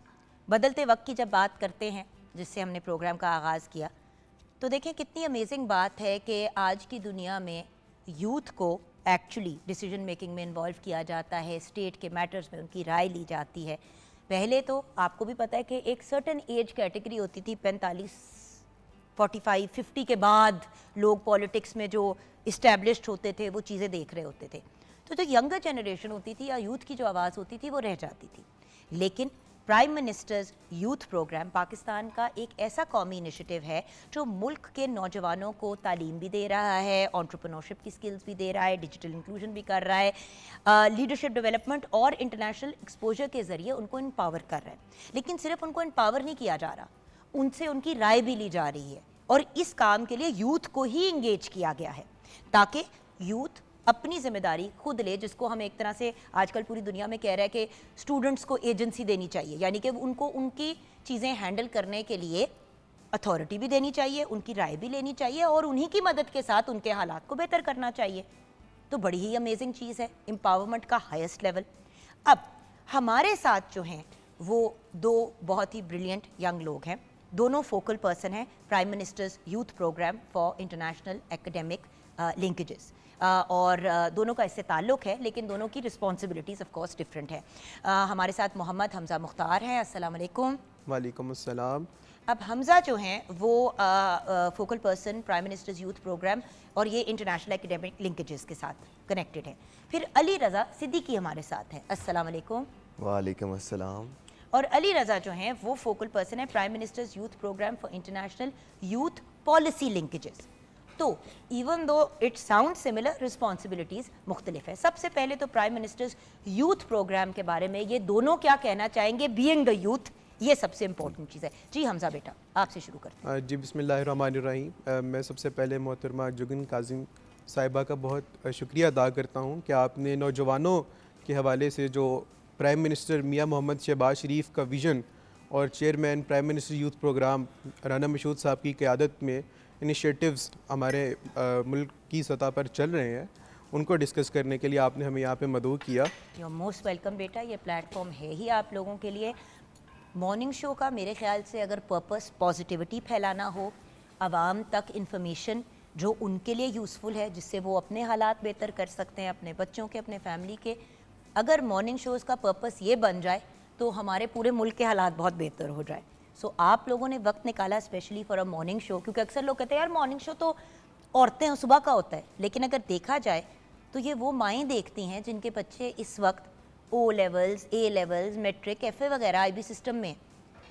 बदलते वक्त की जब बात करते हैं, जिससे हमने प्रोग्राम का आगाज़ किया, तो देखें कितनी अमेजिंग बात है कि आज की दुनिया में यूथ को एक्चुअली डिसीजन मेकिंग में इन्वॉल्व किया जाता है, स्टेट के मैटर्स में उनकी राय ली जाती है। पहले तो आपको भी पता है कि एक सर्टन एज कैटेगरी होती थी, 45, 45, 50 के बाद लोग पॉलिटिक्स में जो इस्टेब्लिश्ड होते थे वो चीज़ें देख रहे होते थे। तो जो यंगर जनरेशन होती थी या यूथ की जो आवाज़ होती थी वो रह जाती थी। लेकिन prime minister's youth programme Pakistan का एक ऐसा कौमी इनिशिएटिव है जो मुल्क के नौजवानों को तालीम भी दे रहा है, एंटरप्रेन्योरशिप की स्किल्स भी दे रहा है, डिजिटल इंक्लूजन भी कर रहा है, लीडरशिप डेवलपमेंट और इंटरनेशनल एक्सपोजर के ज़रिए उनको एम्पावर कर रहा है। लेकिन सिर्फ उनको एम्पावर नहीं किया जा रहा, उनसे उनकी राय भी ली जा रही है और इस काम के लिए यूथ को ही इंगेज किया गया है ताकि यूथ अपनी जिम्मेदारी खुद ले, जिसको हम एक तरह से आजकल पूरी दुनिया में कह रहे हैं कि स्टूडेंट्स को एजेंसी देनी चाहिए, यानी कि उनको उनकी चीज़ें हैंडल करने के लिए अथॉरिटी भी देनी चाहिए, उनकी राय भी लेनी चाहिए और उन्हीं की मदद के साथ उनके हालात को बेहतर करना चाहिए। तो बड़ी ही अमेजिंग चीज़ है, एम्पावरमेंट का हाईएस्ट लेवल। अब हमारे साथ जो हैं वो दो बहुत ही ब्रिलियंट यंग लोग हैं, दोनों फोकल पर्सन हैं prime minister's youth programme for international academic linkages, और दोनों का इससे ताल्लुक़ है, लेकिन दोनों की रिस्पॉन्सिबिलिटीज़ ऑफ कोर्स डिफरेंट है। हमारे साथ मोहम्मद हमज़ा मुख्तार हैं। अस्सलाम वालेकुम। वालेकुम अस्सलाम। अब हमज़ा जो हैं वो focal person prime minister's youth programme और ये इंटरनेशनल एकेडमिक लिंकेजेस के साथ कनेक्टेड है। फिर अली रज़ा सिद्दीकी हमारे साथ हैं। अस्सलाम वालेकुम। वालेकुम अस्सलाम। और अली रज़ा जो हैं वो फोकल पर्सन है prime minister's youth programme for international youth policy linkages. तो even though it sound similar, responsibilities मुख्तलिफ है। सबसे पहले तो प्राइम मिनिस्टर्स यूथ प्रोग्राम के बारे में ये दोनों क्या कहना चाहेंगे, बीइंग द यूथ, ये सबसे इंपॉर्टेंट चीज़ है। जी हमज़ा बेटा, आपसे शुरू करते हैं। जी बिस्मिल्लाहिर्रहमानिर्रहीम। मैं सबसे पहले मोहतरमा जुगन काजिम साहिबा का बहुत शुक्रिया अदा करता हूँ कि आपने नौजवानों के हवाले से जो प्राइम मिनिस्टर मियां मोहम्मद शहबाज शरीफ का विज़न और chairman prime minister youth programme Rana Mashhood साहब की क़यादत में इनिशिएटिव्स हमारे मुल्क की सतह पर चल रहे हैं, उनको डिस्कस करने के लिए आपने हमें यहाँ पे मदऊ किया। यू मोस्ट वेलकम बेटा, ये प्लेटफॉर्म है ही आप लोगों के लिए। मॉर्निंग शो का मेरे ख्याल से अगर पर्पस पॉजिटिविटी फैलाना हो, आवाम तक इंफॉर्मेशन जो उनके लिए यूज़फुल है, जिससे वो अपने हालात बेहतर कर सकते हैं, अपने बच्चों के, अपने फैमिली के, अगर मॉर्निंग शोज़ का पर्पस ये बन जाए तो हमारे पूरे मुल्क के हालात बहुत बेहतर हो जाए। सो आप लोगों ने वक्त निकाला specially for a morning show, क्योंकि अक्सर लोग कहते हैं यार मॉर्निंग शो तो औरतें सुबह का होता है, लेकिन अगर देखा जाए तो ये वो माएँ देखती हैं जिनके बच्चे इस वक्त O levels, A levels, matric, F A वगैरह IB सिस्टम में।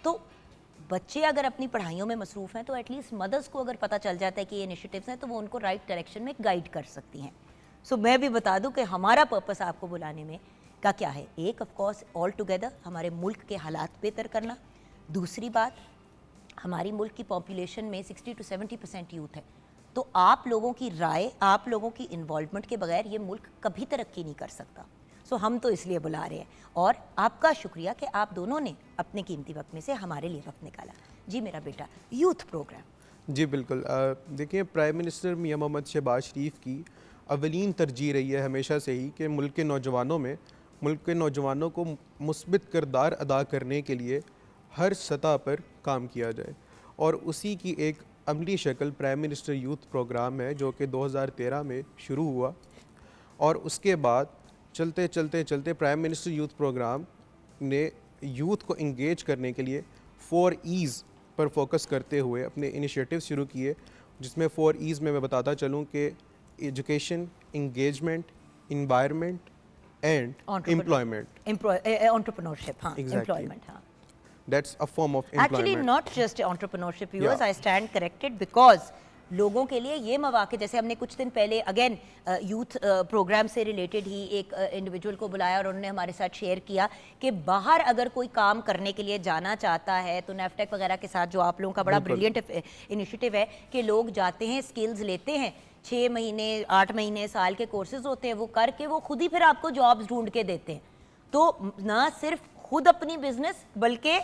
तो बच्चे अगर अपनी पढ़ाइयों में मसरूफ़ हैं तो एटलीस्ट मदर्स को अगर पता चल जाता है कि ये इनिशिएटिव्स हैं तो वो उनको राइट डायरेक्शन में गाइड कर सकती हैं। सो मैं भी बता दूं कि हमारा पर्पस आपको बुलाने में का क्या है। एक ऑफ कोर्स ऑल टुगेदर हमारे मुल्क के हालात बेहतर करना, दूसरी बात हमारी मुल्क की पॉपुलेशन में 60 to 70% यूथ है, तो आप लोगों की राय, आप लोगों की इन्वॉल्वमेंट के बगैर ये मुल्क कभी तरक्की नहीं कर सकता। सो हम तो इसलिए बुला रहे हैं और आपका शुक्रिया कि आप दोनों ने अपने कीमती वक्त में से हमारे लिए वक्त निकाला। जी मेरा बेटा, यूथ प्रोग्राम। जी बिल्कुल। देखिए, प्राइम मिनिस्टर मियां मोहम्मद शहबाज शरीफ की अवलीन तरजीह रही है हमेशा से ही कि मुल्क के नौजवानों को मुस्बित किरदार अदा करने के लिए हर सतह पर काम किया जाए, और उसी की एक अमली शक्ल प्राइम मिनिस्टर यूथ प्रोग्राम है जो कि 2013 में शुरू हुआ, और उसके बाद चलते चलते चलते प्राइम मिनिस्टर यूथ प्रोग्राम ने यूथ को इंगेज करने के लिए 4 E's पर फोकस करते हुए अपने इनिशिएटिव शुरू किए, जिसमें 4 E's में मैं बताता चलूँ कि education, engagement, environment and employment, entrepreneurship, हाँ, Exactly. एम्प्लॉयमेंट, हाँ। That's a form of Actually employment. not just entrepreneurship viewers, Yeah. I stand corrected because लोगों के लिए ये मौके, जैसे हमने कुछ दिन पहले अगेन यूथ प्रोग्राम से रिलेटेड ही एक इंडिविजुअल को बुलाया और उन्होंने हमारे साथ शेयर किया कि बाहर अगर कोई काम करने के लिए जाना चाहता है तो नेफ्टेक वगैरह के साथ जो आप लोगों का बड़ा ब्रिलियंट इनिशिएटिव है कि लोग जाते हैं, स्किल्स लेते हैं, 6 महीने, 8 महीने, साल के कोर्सेज होते हैं, वो करके वो खुद ही फिर आपको जॉब्स ढूंढ के देते हैं। तो ना सिर्फ खुद अपनी बिजनेस, बल्कि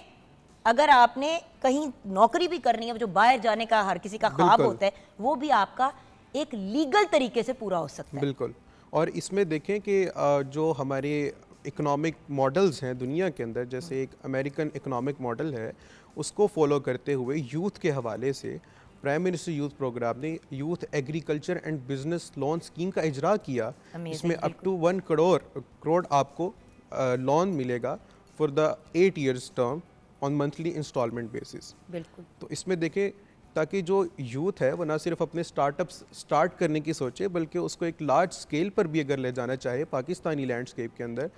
अगर आपने कहीं नौकरी भी करनी है, जो बाहर जाने का हर किसी का ख्वाब होता है, वो भी आपका एक लीगल तरीके से पूरा हो सकता है। बिल्कुल। और इसमें देखें कि जो हमारे इकोनॉमिक मॉडल्स हैं दुनिया के अंदर, जैसे एक अमेरिकन इकोनॉमिक मॉडल है, उसको फॉलो करते हुए यूथ के हवाले से प्राइम मिनिस्टर यूथ प्रोग्राम ने youth agriculture and business loan scheme का इजरा किया, जिसमें अप टू 1 करोड़ आपको लोन मिलेगा for the 8 years term on monthly instalment basis. बिल्कुल। तो इसमें देखें, ताकि जो यूथ है वो ना सिर्फ अपने स्टार्टअप्स स्टार्ट करने की सोचे, बल्कि उसको एक लार्ज स्केल पर भी अगर ले जाना चाहे पाकिस्तानी लैंडस्केप के अंदर,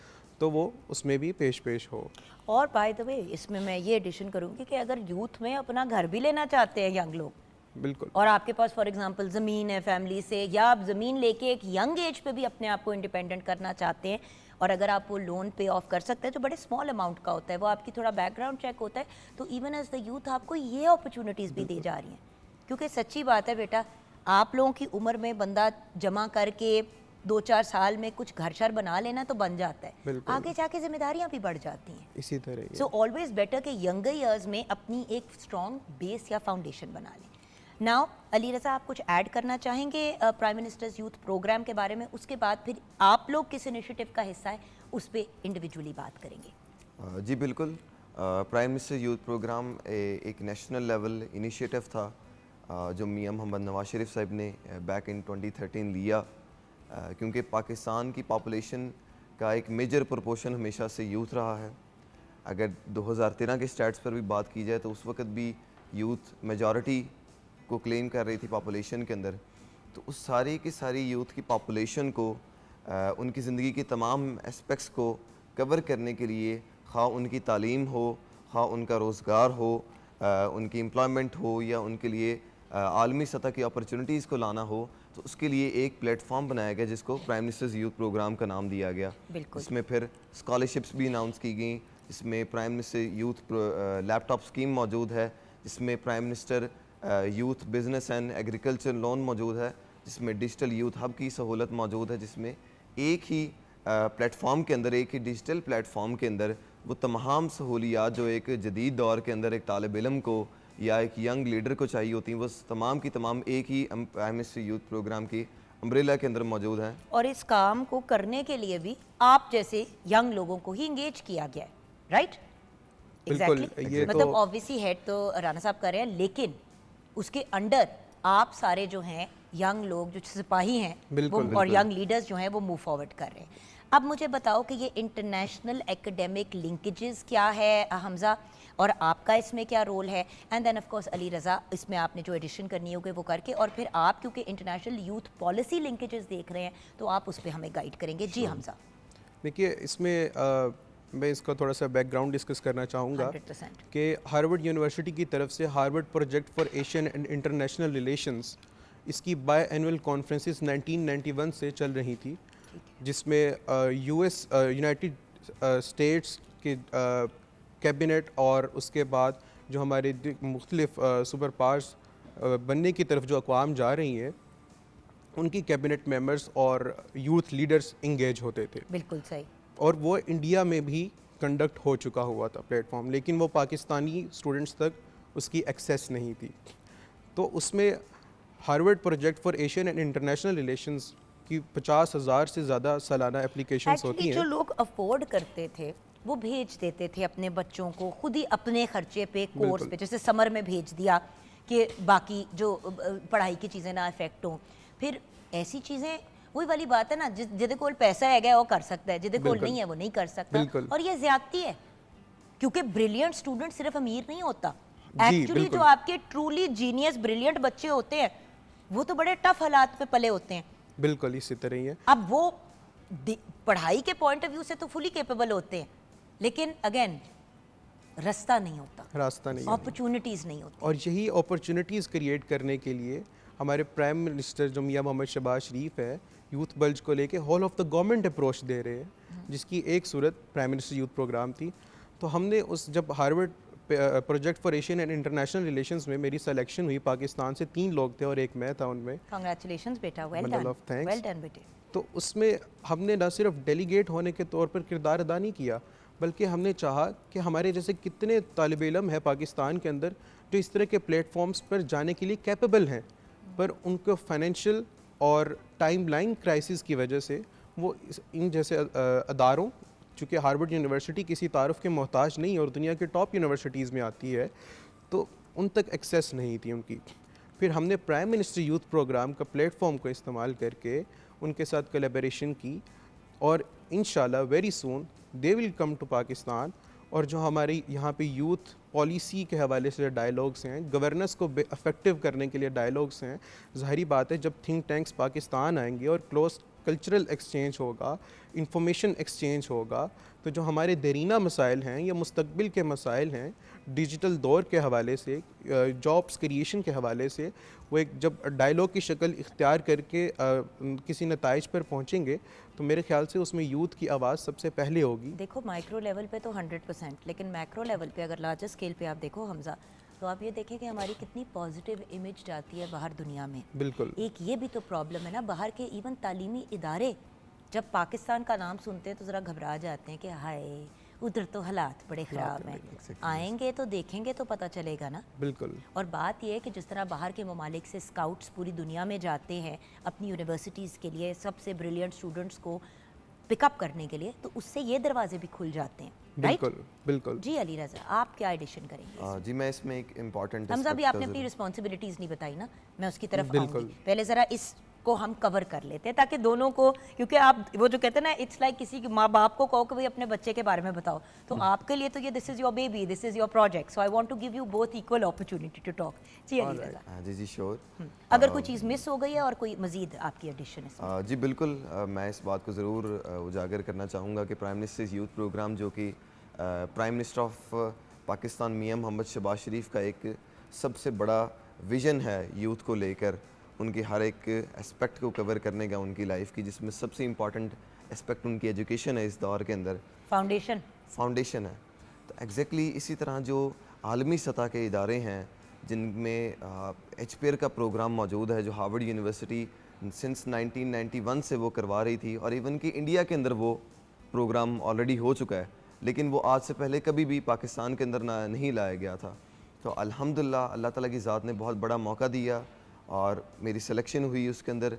तो वो उसमें भी पेश हो। और बाय द वे इसमें मैं ये एडिशन करूँगी कि अगर यूथ में अपना घर भी लेना चाहते हैं यंग लोग, बिल्कुल, और आपके पास फॉर एग्जांपल ज़मीन है फैमिली से, या आप ज़मीन लेके एक यंग एज पे भी अपने आप को इंडिपेंडेंट करना चाहते हैं, और अगर आप वो लोन पे ऑफ कर सकते हैं जो बड़े स्मॉल अमाउंट का होता है, वो आपकी थोड़ा बैकग्राउंड चेक होता है, तो इवन एज द यूथ आपको ये अपॉर्चुनिटीज़ भी दी जा रही हैं। क्योंकि सच्ची बात है बेटा, आप लोगों की उम्र में बंदा जमा करके 2-4 साल में कुछ घर शर बना लेना तो बन जाता है, बिल्कुल। आगे जाके जिम्मेदारियां भी बढ़ जाती हैं। इसी तरह ये। सो ऑलवेज बेटर कि यंगर ईयर्स में अपनी एक स्ट्रॉन्ग बेस या फाउंडेशन बना लें। नाउ अली रज़ा, आप कुछ ऐड करना चाहेंगे प्राइम मिनिस्टर्स यूथ प्रोग्राम के बारे में? उसके बाद फिर आप लोग किस इनिशिएटिव का हिस्सा है उस पर इंडिविजुअली बात करेंगे। जी बिल्कुल, प्राइम मिनिस्टर यूथ प्रोग्राम एक नेशनल लेवल इनिशिएटिव था जो मियां मोहम्मद नवाज शरीफ साहब ने बैक इन 2013 लिया, क्योंकि पाकिस्तान की पॉपुलेशन का एक मेजर प्रोपोर्शन हमेशा से यूथ रहा है। अगर 2013 के स्टैट्स पर भी बात की जाए तो उस वक्त भी यूथ मेजॉरिटी को क्लेम कर रही थी पॉपुलेशन के अंदर। तो उस सारी की सारी यूथ की पॉपुलेशन को उनकी ज़िंदगी के तमाम एस्पेक्ट्स को कवर करने के लिए, खा उनकी तालीम हो, खा उनका रोज़गार हो, उनकी एम्प्लॉयमेंट हो, या उनके लिए आलमी सतह की अपॉर्चुनिटीज़ को लाना हो, तो उसके लिए एक प्लेटफॉर्म बनाया गया जिसको प्राइम मिनिस्टर्स यूथ प्रोग्राम का नाम दिया गया। इसमें फिर स्कॉलरशिप्स भी अनाउंस की गई, जिसमें prime minister youth laptop scheme मौजूद है, जिसमें prime minister youth business and agriculture loan मौजूद है, जिसमें डिजिटल यूथ हब की सहूलत मौजूद है, जिसमें एक ही प्लेटफॉर्म के अंदर, एक ही डिजिटल प्लेटफॉर्म के अंदर वो तमाम सहूलियात जो एक जदीद दौर के अंदर एक तालिब इल्म को या एक यंग लीडर को चाहिए होती हैं, वो तमाम की तमाम एक ही प्राइम मिनिस्टर यूथ प्रोग्राम की अम्ब्रेला के अंदर मौजूद है। और इस काम को करने के लिए भी आप जैसे यंग लोगों को ही इंगेज किया गया है, राइट? बिल्कुल, एग्जैक्टली। ये मतलब तो ऑब्वियसली हेड तो राना साहब कर रहे हैं, लेकिन उसके अंडर आप सारे जो हैं यंग लोग जो सिपाही हैं बिल्कुल, वो और बिल्कुल। यंग लीडर्स जो हैं वो मूव फॉरवर्ड कर रहे हैं। अब मुझे बताओ कि ये इंटरनेशनल एकेडमिक लिंकेजेस क्या है हमजा, और आपका इसमें क्या रोल है? And then of course Ali Raza, इसमें आपने जो एडिशन करनी होगी वो करके, और फिर आप क्योंकि इंटरनेशनल यूथ पॉलिसी लिंकेजेस देख रहे हैं तो आप उस पर हमें गाइड करेंगे। जी हमजा। देखिए, इसमें मैं इसका थोड़ा सा बैकग्राउंड डिस्कस करना चाहूँगा 100%। कि हार्वर्ड यूनिवर्सिटी की तरफ से Harvard project for Asian and international relations, इसकी बाय एनुअल कॉन्फ्रेंसेस 1991 से चल रही थी, जिसमें यूएस यूनाइटेड स्टेट्स के कैबिनेट और उसके बाद जो हमारे मुख्तलिफ सुपर पावर्स बनने की तरफ जो अक़वाम जा रही हैं, उनकी कैबिनेट मेंबर्स और यूथ लीडर्स इंगेज होते थे। बिल्कुल सही। और वो इंडिया में भी कंडक्ट हो चुका हुआ था प्लेटफॉर्म, लेकिन वो पाकिस्तानी स्टूडेंट्स तक उसकी एक्सेस नहीं थी। तो उसमें Harvard project for Asian and international relations की 50,000 से ज़्यादा सालाना एप्लीकेशंस होती एक्चुअली जो हैं। लोग अफोर्ड करते थे वो भेज देते थे अपने बच्चों को खुद ही अपने खर्चे पे कोर्स पे, जैसे समर में भेज दिया कि बाकी जो पढ़ाई की चीज़ें ना इफेक्ट हों। फिर ऐसी चीज़ें, वही वाली बात है ना, जिदे कोल पैसा है वो कर सकता है, जिदे कोल नहीं है वो नहीं कर सकता। बिल्कुल। और ये ज्यादती है, क्योंकि ब्रिलियंट स्टूडेंट सिर्फ अमीर नहीं होता। जी, एक्चुअली बिल्कुल। जो आपके ट्रूली जीनियस ब्रिलियंट बच्चे होते हैं वो तो बड़े टफ हालात पे पले होते हैं। बिल्कुल इसी तरह ही है। अब वो पढ़ाई के पॉइंट ऑफ व्यू से तो फुली कैपेबल होते हैं, लेकिन अगेन रास्ता नहीं होता, रास्ता नहीं है। अपॉर्चुनिटीज़ नहीं होती। और यही अपॉर्चुनिटीज़ क्रिएट करने के लिए हमारे प्राइम मिनिस्टर जो मियां मोहम्मद शहबाज शरीफ है, यूथ बल्ज को लेके whole of the government approach दे रहे हैं, जिसकी एक सूरत प्राइम मिनिस्टर यूथ प्रोग्राम थी। तो हमने उस जब Harvard project for Asian and international relations में मेरी सिलेक्शन हुई, पाकिस्तान से 3 लोग थे और एक मैं था उनमें। कांग्रेचुलेशंस बेटा, well Bundle done, of thanks. Well done बेटे। तो उसमें हमने न सिर्फ डेलीगेट होने के तौर पर किरदार अदा नहीं किया, बल्कि हमने चाहा कि हमारे जैसे कितने तालिब इल्म है पाकिस्तान के अंदर जो इस तरह के प्लेटफॉर्म्स पर जाने के लिए कैपेबल हैं, पर उनको फाइनेंशियल और टाइमलाइन क्राइसिस की वजह से वो इन जैसे अदारों, चूँकि हार्वर्ड यूनिवर्सिटी किसी तारुफ के मोहताज नहीं और दुनिया के टॉप यूनिवर्सिटीज़ में आती है, तो उन तक एक्सेस नहीं थी उनकी। फिर हमने प्राइम मिनिस्टर यूथ प्रोग्राम का प्लेटफॉर्म को इस्तेमाल करके उनके साथ कोलैबोरेशन की, और इंशाल्लाह very soon they will come to Pakistan. और जो हमारी यहाँ पे यूथ पॉलिसी के हवाले से डायलॉग्स हैं, गवर्नेंस को इफेक्टिव करने के लिए डायलॉग्स हैं, ज़ाहिरी बात है जब थिंक टैंक्स पाकिस्तान आएंगे और क्लोज कल्चरल एक्सचेंज होगा, इंफॉर्मेशन एक्सचेंज होगा, तो जो हमारे देरीना मसाइल हैं या मुस्तकबिल के मसाइल हैं डिजिटल दौर के हवाले से, जॉब्स क्रिएशन के हवाले से, वो एक जब डायलॉग की शक्ल इख्तियार करके किसी नताइज पर पहुँचेंगे तो मेरे ख्याल से उसमें यूथ की आवाज़ सबसे पहले होगी। देखो माइक्रो लेवल पे तो 100%, लेकिन मैक्रो लेवल पे अगर लार्जर स्केल पे आप देखो हमजा, तो आप ये देखें कि हमारी कितनी पॉजिटिव इमेज जाती है बाहर दुनिया में। बिल्कुल। एक ये भी तो प्रॉब्लम है ना, बाहर के इवन तालीमी इदारे जब पाकिस्तान का नाम सुनते हैं तो ज़रा घबरा जाते हैं कि हाय उधर तो हालात बड़े ख़राब हैं। आएंगे तो देखेंगे तो पता चलेगा ना। बिल्कुल। और बात यह है कि जिस तरह बाहर के ममालिक से स्काउट्स पूरी दुनिया में जाते हैं अपनी यूनिवर्सिटीज़ के लिए सबसे ब्रिलियंट स्टूडेंट्स को पिकअप करने के लिए, तो उससे ये दरवाजे भी खुल जाते हैं। बिल्कुल बिल्कुल। जी अली रज़ा, आप क्या एडिशन करेंगे? जी मैं इसमें एक इम्पॉर्टेंट हमजा भी आपने अपनी रिस्पॉन्सिबिलिटीज़ नहीं बताई ना, मैं उसकी तरफ बिल्कुल। आऊंगी। पहले ज़रा इसको हम कवर कर लेते हैं ताकि दोनों को, क्योंकि आप वो जो कहते हैं ना, इट्स लाइक किसी माँ बाप को कहो कि भाई अपने बच्चे के बारे में बताओ, तो आपके लिए तो ये this is your baby, this is your project, so I want to give you both equal opportunity to talk. जी अली रज़ा, जी श्योर। अगर कोई चीज़ मिस हो गई है और कोई मज़ीद आपकी एडिशन है? जी बिल्कुल, मैं इस बात को ज़रूर उजागर करना चाहूँगा कि प्राइम मिनिस्टर्स यूथ प्रोग्राम जो कि प्राइम मिनिस्टर ऑफ पाकिस्तान मियां मोहम्मद शहबाज शरीफ का एक सबसे बड़ा विज़न है यूथ को लेकर, उनकी हर एक एस्पेक्ट को कवर करने का उनकी लाइफ की, जिसमें सबसे इम्पॉर्टेंट एस्पेक्ट उनकी एजुकेशन है इस दौर के अंदर, फाउंडेशन है। तो एग्जैक्टली इसी तरह जो आलमी सतह के इदारे हैं जिनमें HPR का प्रोग्राम मौजूद है, जो हार्वर्ड यूनिवर्सिटी सिंस 1991 से वो करवा रही थी, और इवन कि इंडिया के अंदर वो प्रोग्राम ऑलरेडी हो चुका है, लेकिन वो आज से पहले कभी भी पाकिस्तान के अंदर नहीं लाया गया था। तो अल्हम्दुलिल्लाह अल्लाह ताला की ज़ात ने बहुत बड़ा मौका दिया और मेरी सिलेक्शन हुई उसके अंदर,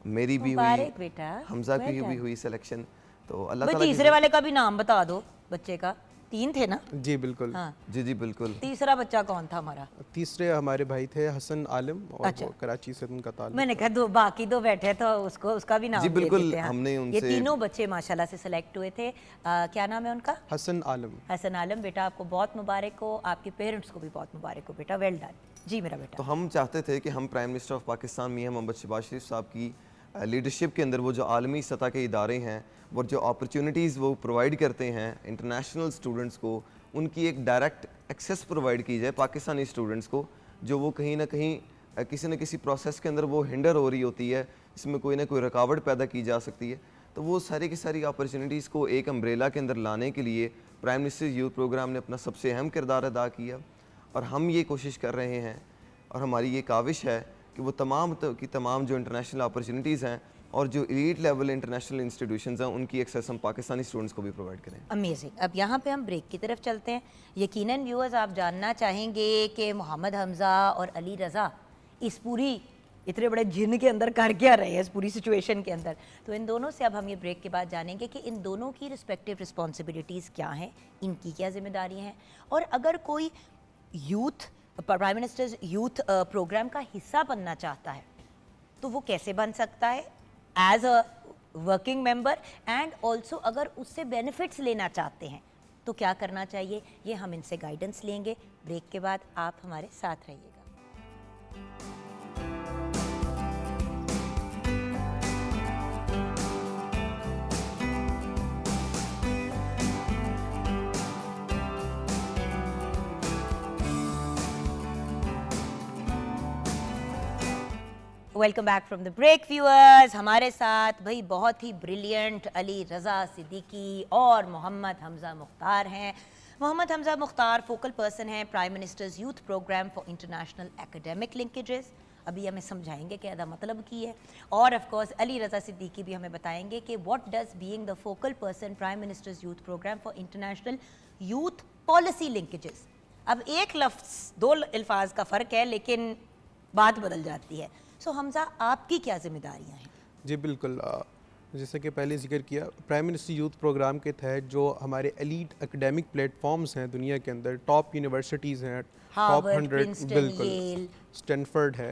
मेरी भी हुई, हमजा की भी हुई सिलेक्शन। तो अल्लाह ताला तीसरे वाले का भी नाम बता दो बच्चे का, 3 थे ना? जी बिल्कुल। हाँ। जी बिल्कुल। तीसरा बच्चा कौन था हमारा? तीसरे हमारे भाई थे हसन आलम, और अच्छा। वो कराची से उनका ताल्लुक। मैंने कहा दो बाकी दो बैठे तो उसको उसका भी नाम जी बिल्कुल, दे देते हैं। हमने ये उनसे तीनों बच्चे माशाल्लाह से सिलेक्ट हुए थे। क्या नाम है उनका? हसन आलम। हसन आलम। बेटा आपको बहुत मुबारक हो, आपके पेरेंट्स को भी बहुत मुबारक हो बेटा, वेल डन। जी मेरा बेटा। तो हम चाहते थे कि हम प्राइम मिनिस्टर ऑफ पाकिस्तान मियां मोहम्मद शहबाज शरीफ साहब की लीडरशिप के अंदर वो जो आलमी सतह के इदारे हैं, वो जो अपॉर्चुनिटीज़ वो प्रोवाइड करते हैं इंटरनेशनल स्टूडेंट्स को, उनकी एक डायरेक्ट एक्सेस प्रोवाइड की जाए पाकिस्तानी स्टूडेंट्स को, जो वो कहीं ना कहीं किसी न किसी प्रोसेस के अंदर वो हिंडर हो रही होती है, इसमें कोई ना कोई रुकावट पैदा की जा सकती है। तो वो सारी की सारी अपॉर्चुनिटीज़ को एक अम्ब्रेला के अंदर लाने के लिए प्राइम मिनिस्टर यूथ प्रोग्राम ने अपना सबसे अहम किरदार अदा किया, और हम ये कोशिश कर रहे हैं और हमारी ये काविश है कि वो तमाम जो इंटरनेशनल अपॉर्चुनिटीज़ हैं और जो एलीट लेवल इंटरनेशनल इंस्टीट्यूशंस हैं, उनकी एक्सेस हम पाकिस्तानी स्टूडेंट्स को भी प्रोवाइड करें। अमेजिंग। अब यहाँ पे हम ब्रेक की तरफ चलते हैं। यकीनन व्यूअर्स आप जानना चाहेंगे कि मोहम्मद हमज़ा और अली रज़ा इस पूरी इतने बड़े जिन के अंदर कर क्या रहे हैं इस पूरी सिचुएशन के अंदर। तो इन दोनों से अब हम ये ब्रेक के बाद जानेंगे कि इन दोनों की रिस्पेक्टिव रिस्पॉन्सिबिलिटीज़ क्या हैं, इनकी क्या जिम्मेदारियाँ हैं, और अगर कोई youth prime minister's youth programme का हिस्सा बनना चाहता है तो वो कैसे बन सकता है as a working member, and also अगर उससे बेनिफिट्स लेना चाहते हैं तो क्या करना चाहिए, ये हम इनसे गाइडेंस लेंगे। ब्रेक के बाद आप हमारे साथ रहिएगा। Welcome back from the break viewers. हमारे साथ भाई बहुत ही ब्रिलियंट अली रज़ा सिद्दीकी और मोहम्मद हमज़ा मुख्तार हैं। मोहम्मद हमज़ा मुख्तार फोकल पर्सन हैं prime minister's youth programme for international academic linkages. अभी हमें समझाएंगे कि अदा मतलब की है, और ऑफ कोर्स अली रज़ा सिद्दीकी भी हमें बताएंगे कि what does being the focal person prime minister's youth programme for international youth policy linkages. अब एक लफ्ज़ दो अल्फाज का फ़र्क है लेकिन बात बदल जाती है। सो हमज़ा आपकी क्या जिम्मेदारियां हैं? जी बिल्कुल, जैसे कि पहले जिक्र किया, प्राइम मिनिस्टर यूथ प्रोग्राम के तहत जो हमारे एलीट एकेडमिक प्लेटफॉर्म्स हैं दुनिया के अंदर, टॉप यूनिवर्सिटीज़ हैं, टॉप 100, बिल्कुल, स्टैनफोर्ड है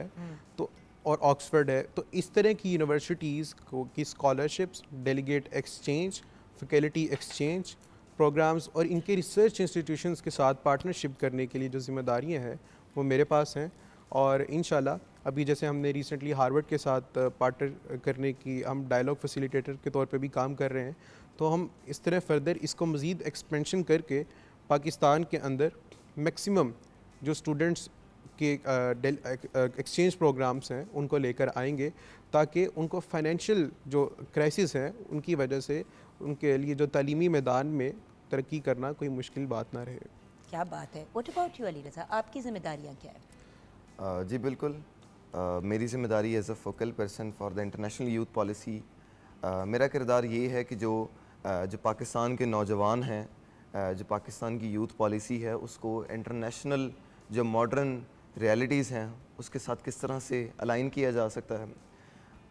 तो और ऑक्सफोर्ड है, तो इस तरह की यूनिवर्सिटीज़ को की scholarships, delegate exchange, faculty exchange programmes और इनके रिसर्च इंस्टीट्यूशंस के साथ पार्टनरशिप करने के लिए जो जिम्मेदारियाँ हैं वो मेरे पास हैं, और इंशाल्लाह अभी जैसे हमने रिसेंटली हार्वर्ड के साथ पार्टनर करने की हम डायलॉग फैसिलिटेटर के तौर पे भी काम कर रहे हैं, तो हम इस तरह फर्दर इसको मज़ीद एक्सपेंशन करके पाकिस्तान के अंदर मैक्सिमम जो स्टूडेंट्स के एक्सचेंज प्रोग्राम्स हैं उनको लेकर आएंगे, ताकि उनको फाइनेंशियल जो क्राइसिस हैं उनकी वजह से उनके लिए जो तालीमी मैदान में तरक्की करना कोई मुश्किल बात ना रहे। क्या बात है। What about you Ali Raza, आपकी जिम्मेदारियाँ क्या है? जी बिल्कुल, मेरी ज़िम्मेदारी as a focal person for the international youth policy, मेरा किरदार ये है कि जो पाकिस्तान के नौजवान हैं, जो पाकिस्तान की यूथ पॉलिसी है उसको इंटरनेशनल जो मॉडर्न रियलिटीज़ हैं उसके साथ किस तरह से अलाइन किया जा सकता है।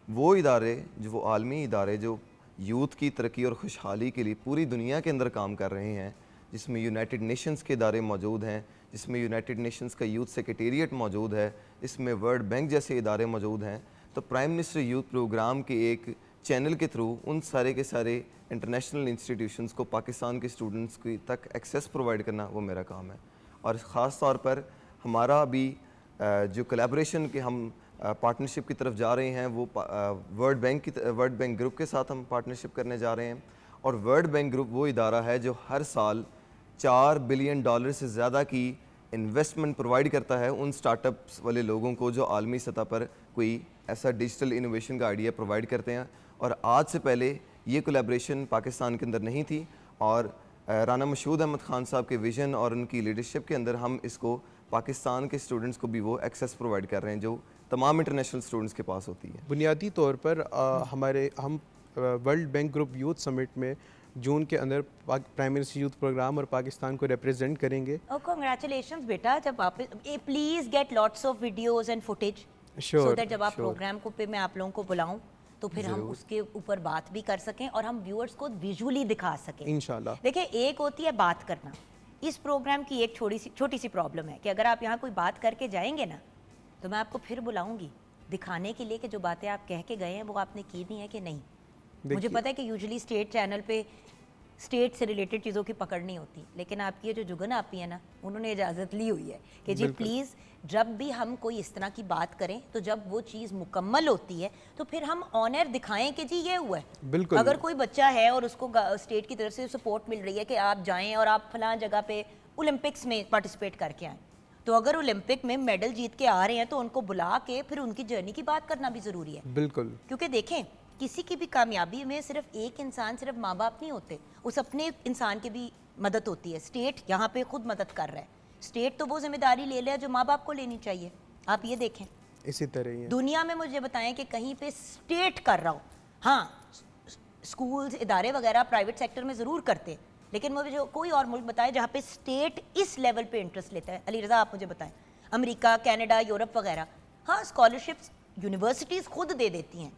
वो इदारे वो आलमी इदारे जो यूथ की तरक्की और खुशहाली के लिए पूरी दुनिया के अंदर काम कर रहे हैं, जिसमें यूनाइटेड नेशंस के इदारे मौजूद हैं, जिसमें यूनाइटेड नेशंस का यूथ सेक्रेटेरिएट मौजूद है, इसमें वर्ल्ड बैंक जैसे इदारे मौजूद हैं, तो प्राइम मिनिस्टर यूथ प्रोग्राम के एक चैनल के थ्रू उन सारे के सारे इंटरनेशनल इंस्टीट्यूशंस को पाकिस्तान के स्टूडेंट्स की तक एक्सेस प्रोवाइड करना वो मेरा काम है। और ख़ास तौर पर हमारा अभी जो कोलैबोरेशन के हम पार्टनरशिप की तरफ जा रहे हैं वो वर्ल्ड बैंक ग्रुप के साथ हम पार्टनरशिप करने जा रहे हैं। और वर्ल्ड बैंक ग्रुप वो इदारा है जो हर साल $4 बिलियन से ज़्यादा की इन्वेस्टमेंट प्रोवाइड करता है उन स्टार्टअप्स वाले लोगों को जो आलमी सतह पर कोई ऐसा डिजिटल इनोवेशन का आइडिया प्रोवाइड करते हैं। और आज से पहले ये कोलैबोरेशन पाकिस्तान के अंदर नहीं थी, और राना मशहूद अहमद ख़ान साहब के विज़न और उनकी लीडरशिप के अंदर हम इसको पाकिस्तान के स्टूडेंट्स को भी वो एक्सेस प्रोवाइड कर रहे हैं जो तमाम इंटरनेशनल स्टूडेंट्स के पास होती है। बुनियादी तौर पर हम world bank group youth summit में जून के अंदर प्राइम मिनिस्टर यूथ प्रोग्राम और पाकिस्तान को रिप्रेजेंट करेंगे। और कांग्रेचुलेशंस बेटा, जब आप please get lots of videos and footage so that जब आप प्रोग्राम को पे मैं आप लोगों को बुलाऊं तो फिर हम उसके ऊपर बात भी कर सकें और हम व्यूअर्स को विजुअली दिखा सकें इंशाल्लाह। देखिए, एक होती है बात करना, इस प्रोग्राम की एक छोटी सी प्रॉब्लम है कि अगर आप यहाँ कोई बात करके जाएंगे ना तो मैं आपको फिर बुलाऊंगी दिखाने के लिए कि जो बातें आप कह के गए हैं वो आपने की नहीं है कि नहीं। मुझे पता है कि यूजुअली स्टेट चैनल पे स्टेट से रिलेटेड चीज़ों की पकड़ नहीं होती, लेकिन आपकी ये जो जुगन आपी है ना, उन्होंने इजाज़त ली हुई है कि जी प्लीज़ जब भी हम कोई इस तरह की बात करें तो जब वो चीज़ मुकम्मल होती है तो फिर हम ऑन एयर दिखाएं कि जी ये हुआ है। बिल्कुल। अगर कोई बच्चा है और उसको स्टेट की तरफ से सपोर्ट मिल रही है कि आप जाएं और आप फलां जगह पे ओलंपिक्स में पार्टिसिपेट करके आएँ, तो अगर ओलंपिक में मेडल जीत के आ रहे हैं तो उनको बुला के फिर उनकी जर्नी की बात करना भी ज़रूरी है। बिल्कुल। क्योंकि देखें, किसी की भी कामयाबी में सिर्फ एक इंसान, सिर्फ माँ बाप नहीं होते, उस अपने इंसान की भी मदद होती है। स्टेट यहाँ पे खुद मदद कर रहा है, स्टेट तो वो जिम्मेदारी ले ले जो माँ बाप को लेनी चाहिए। आप ये देखें, इसी तरह ही है। दुनिया में मुझे बताएं कि कहीं पे स्टेट कर रहा हो, हाँ स्कूल्स इदारे वगैरह प्राइवेट सेक्टर में ज़रूर करते हैं, लेकिन मुझे जो कोई और मुल्क बताए जहाँ पे स्टेट इस लेवल पे इंटरेस्ट लेता है। अली रज़ा, आप मुझे बताएं। अमेरिका, कनाडा, यूरोप वगैरह, हाँ स्कॉलरशिप्स यूनिवर्सिटीज़ खुद दे देती हैं,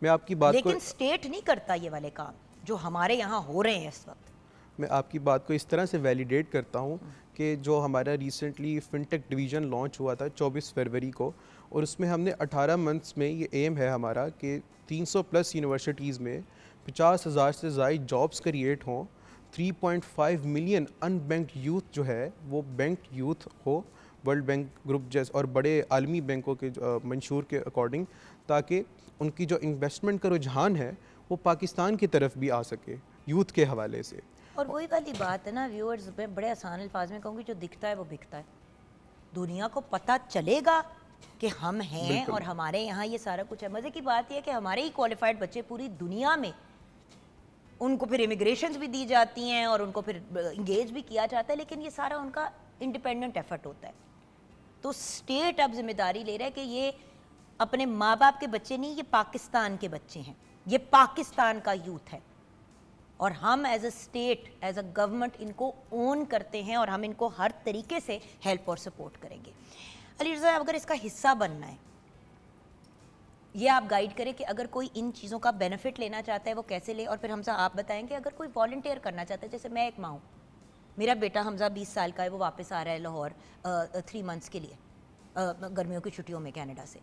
मैं आपकी बात लेकिन स्टेट नहीं करता ये वाले काम जो हमारे यहाँ हो रहे हैं इस वक्त। मैं आपकी बात को इस तरह से वैलिडेट करता हूँ कि जो हमारा रिसेंटली फिनटेक डिवीज़न लॉन्च हुआ था 24 फरवरी को, और उसमें हमने 18 मंथ्स में ये एम है हमारा कि 300 प्लस यूनिवर्सिटीज़ में 50,000 से ज़ायद जॉब्स क्रिएट हों, 3.5 मिलियन अनबैंक्ड यूथ जो है वो बैंक्ड यूथ हो वर्ल्ड बैंक ग्रुप जैसे और बड़े आलमी बैंकों के मंशूर के अकॉर्डिंग, ताकि उनकी जो इन्वेस्टमेंट का रुझान है वो पाकिस्तान की तरफ भी आ सके यूथ के हवाले से। और वही वाली बात है ना व्यूअर्स, मैं बड़े आसान अल्फाज में कहूँगी, जो दिखता है वो बिकता है। दुनिया को पता चलेगा कि हम हैं और हमारे यहाँ ये सारा कुछ है। मज़े की बात यह है कि हमारे ही क्वालिफाइड बच्चे पूरी दुनिया में, उनको फिर इमिग्रेशन भी दी जाती हैं और उनको फिर इंगेज भी किया जाता है, लेकिन ये सारा उनका इंडिपेंडेंट एफर्ट होता है। तो स्टेट अब जिम्मेदारी ले रहा है कि ये अपने माँ बाप के बच्चे नहीं, ये पाकिस्तान के बच्चे हैं, ये पाकिस्तान का यूथ है, और हम as a state, as a government इनको ओन करते हैं और हम इनको हर तरीके से हेल्प और सपोर्ट करेंगे। अली रज़ा, अगर इसका हिस्सा बनना है, ये आप गाइड करें कि अगर कोई इन चीज़ों का बेनिफिट लेना चाहता है वो कैसे ले, और फिर हमसे आप बताएंगे अगर कोई वॉलंटियर करना चाहता है। जैसे मैं एक माँ हूँ, मेरा बेटा हमजा 20 साल का है, वो वापस आ रहा है लाहौर 3 मंथ्स के लिए गर्मियों की छुट्टियों में कनाडा से।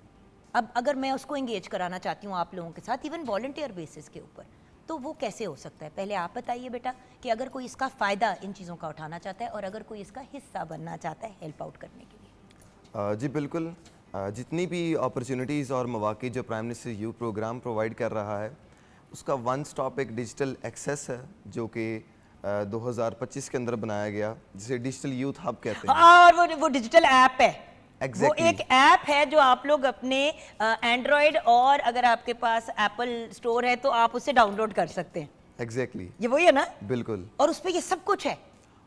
अब अगर मैं उसको इंगेज कराना चाहती हूँ आप लोगों के साथ, इवन वॉलंटियर बेसिस के ऊपर, तो वो कैसे हो सकता है? पहले आप बताइए बेटा कि अगर कोई इसका फ़ायदा इन चीज़ों का उठाना चाहता है और अगर कोई इसका हिस्सा बनना चाहता है हेल्प आउट करने के लिए। जी बिल्कुल, जितनी भी अपॉर्चुनिटीज़ और मौक़े जो prime minister youth programme provide कर रहा है, उसका वन स्टॉप एक डिजिटल एक्सेस है जो कि 2025 के अंदर बनाया गया, जिसे डिजिटल यूथ हब कहते हैं। और वो डिजिटल ऐप है। Exactly. वो एक ऐप है जो आप लोग अपने एंड्रॉयड और अगर आपके पास एप्पल स्टोर है तो आप उससे डाउनलोड कर सकते हैं। एग्जैक्टली ये वही है ना? बिल्कुल। और उस पे ये सब कुछ है।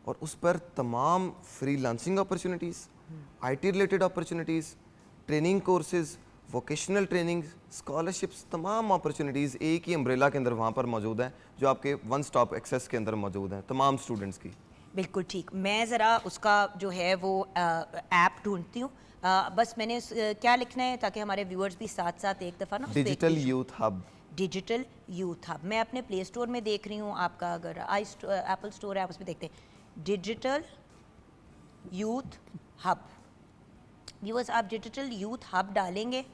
और उस पर तमाम free lancing opportunities, IT related opportunities, training courses, vocational training, scholarships, तमाम अपॉर्चुनिटीज़ एक ही अम्ब्रेला के अंदर वहाँ पर मौजूद हैं, जो आपके वन स्टॉप एक्सेस के अंदर मौजूद हैं तमाम स्टूडेंट्स की। बिल्कुल ठीक। मैं ज़रा उसका जो है वो ऐप ढूंढती हूँ। बस मैंने क्या लिखना है ताकि हमारे व्यूअर्स भी साथ साथ एक दफ़ा ना digital youth hub. Digital youth hub मैं अपने प्ले स्टोर में देख रही हूँ। आपका अगर एप्पल स्टोर है आप उसमें देखते हैं डिजिटल यूथ हब। व्यूअर्स आप डिजिटल यूथ हब डालेंगे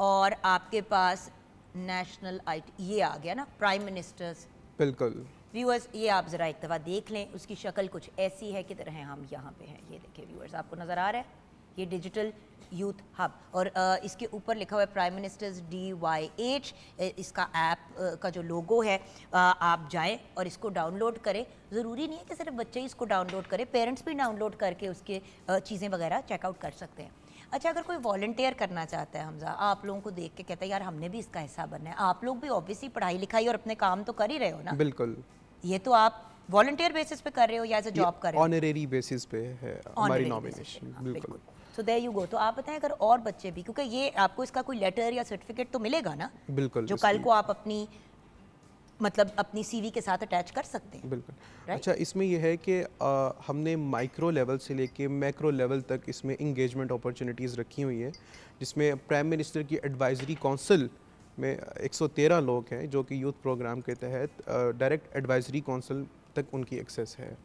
और आपके पास नेशनल आईटी ये आ गया ना, प्राइम मिनिस्टर्स। बिल्कुल। व्यूअर्स ये आप ज़रा एक दफ़ा देख लें, उसकी शक्ल कुछ ऐसी है। किधर हैं हम? यहाँ पे हैं, ये देखिए व्यूअर्स, आपको नज़र आ रहा है ये डिजिटल यूथ हब। और इसके ऊपर लिखा हुआ है प्राइम मिनिस्टर्स DYH। इसका ऐप का जो लोगो है, आप जाएं और इसको डाउनलोड करें। ज़रूरी नहीं है कि सिर्फ बच्चे ही इसको डाउनलोड करें, पेरेंट्स भी डाउनलोड करके उसके चीज़ें वगैरह चेकआउट कर सकते हैं। अच्छा, अगर कोई वॉलंटियर करना चाहता है हमजा, आप लोगों को देख के कहता है यार हमने भी इसका हिस्सा बनना है, आप लोग भी ऑब्वियसली पढ़ाई लिखाई और अपने काम तो कर ही रहे हो ना? बिल्कुल। ये तो आप वॉलंटियर बेसिस पे कर रहे हो या एज अ जॉब कर रहे हो? ऑनरेरी बेसिस पे है हमारी नॉमिनेशन। बिल्कुल। So there you go. तो आप बताएं अगर और बच्चे भी, क्योंकि ये आपको इसका कोई लेटर या सर्टिफिकेट तो मिलेगा ना? बिल्कुल। जो कल को आप अपनी मतलब अपनी CV के साथ अटैच कर सकते हैं। बिल्कुल। अच्छा, इसमें यह है कि हमने माइक्रो लेवल से लेके मैक्रो लेवल तक इसमें इंगेजमेंट अपॉर्चुनिटीज़ रखी हुई हैं, जिसमें प्राइम मिनिस्टर की एडवाइजरी काउंसिल में 113 लोग हैं जो कि यूथ प्रोग्राम के तहत डायरेक्ट एडवाइजरी काउंसिल तक उनकी एक्सेस है।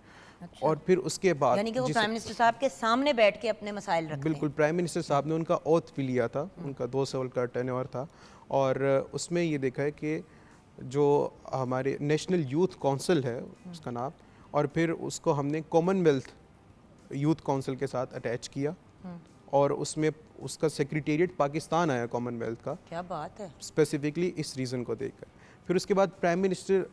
अच्छा। और फिर उसके बाद यानी कि वो प्राइम मिनिस्टर साहब के सामने बैठ के अपने मसाइल रखते हैं। बिल्कुल, प्राइम मिनिस्टर साहब ने उनका ओथ भी लिया था, उनका 2 साल का टेन्योर था। और उसमें ये देखा है कि जो हमारे नेशनल यूथ काउंसिल है उसका नाम, और फिर उसको हमने कॉमनवेल्थ यूथ काउंसिल के साथ अटैच किया और उसमें उसका सेक्रेटेरिएट पाकिस्तान आया कॉमनवेल्थ का। क्या बात है। स्पेसिफिकली इस रीज़न को देखकर फिर उसके बाद prime minister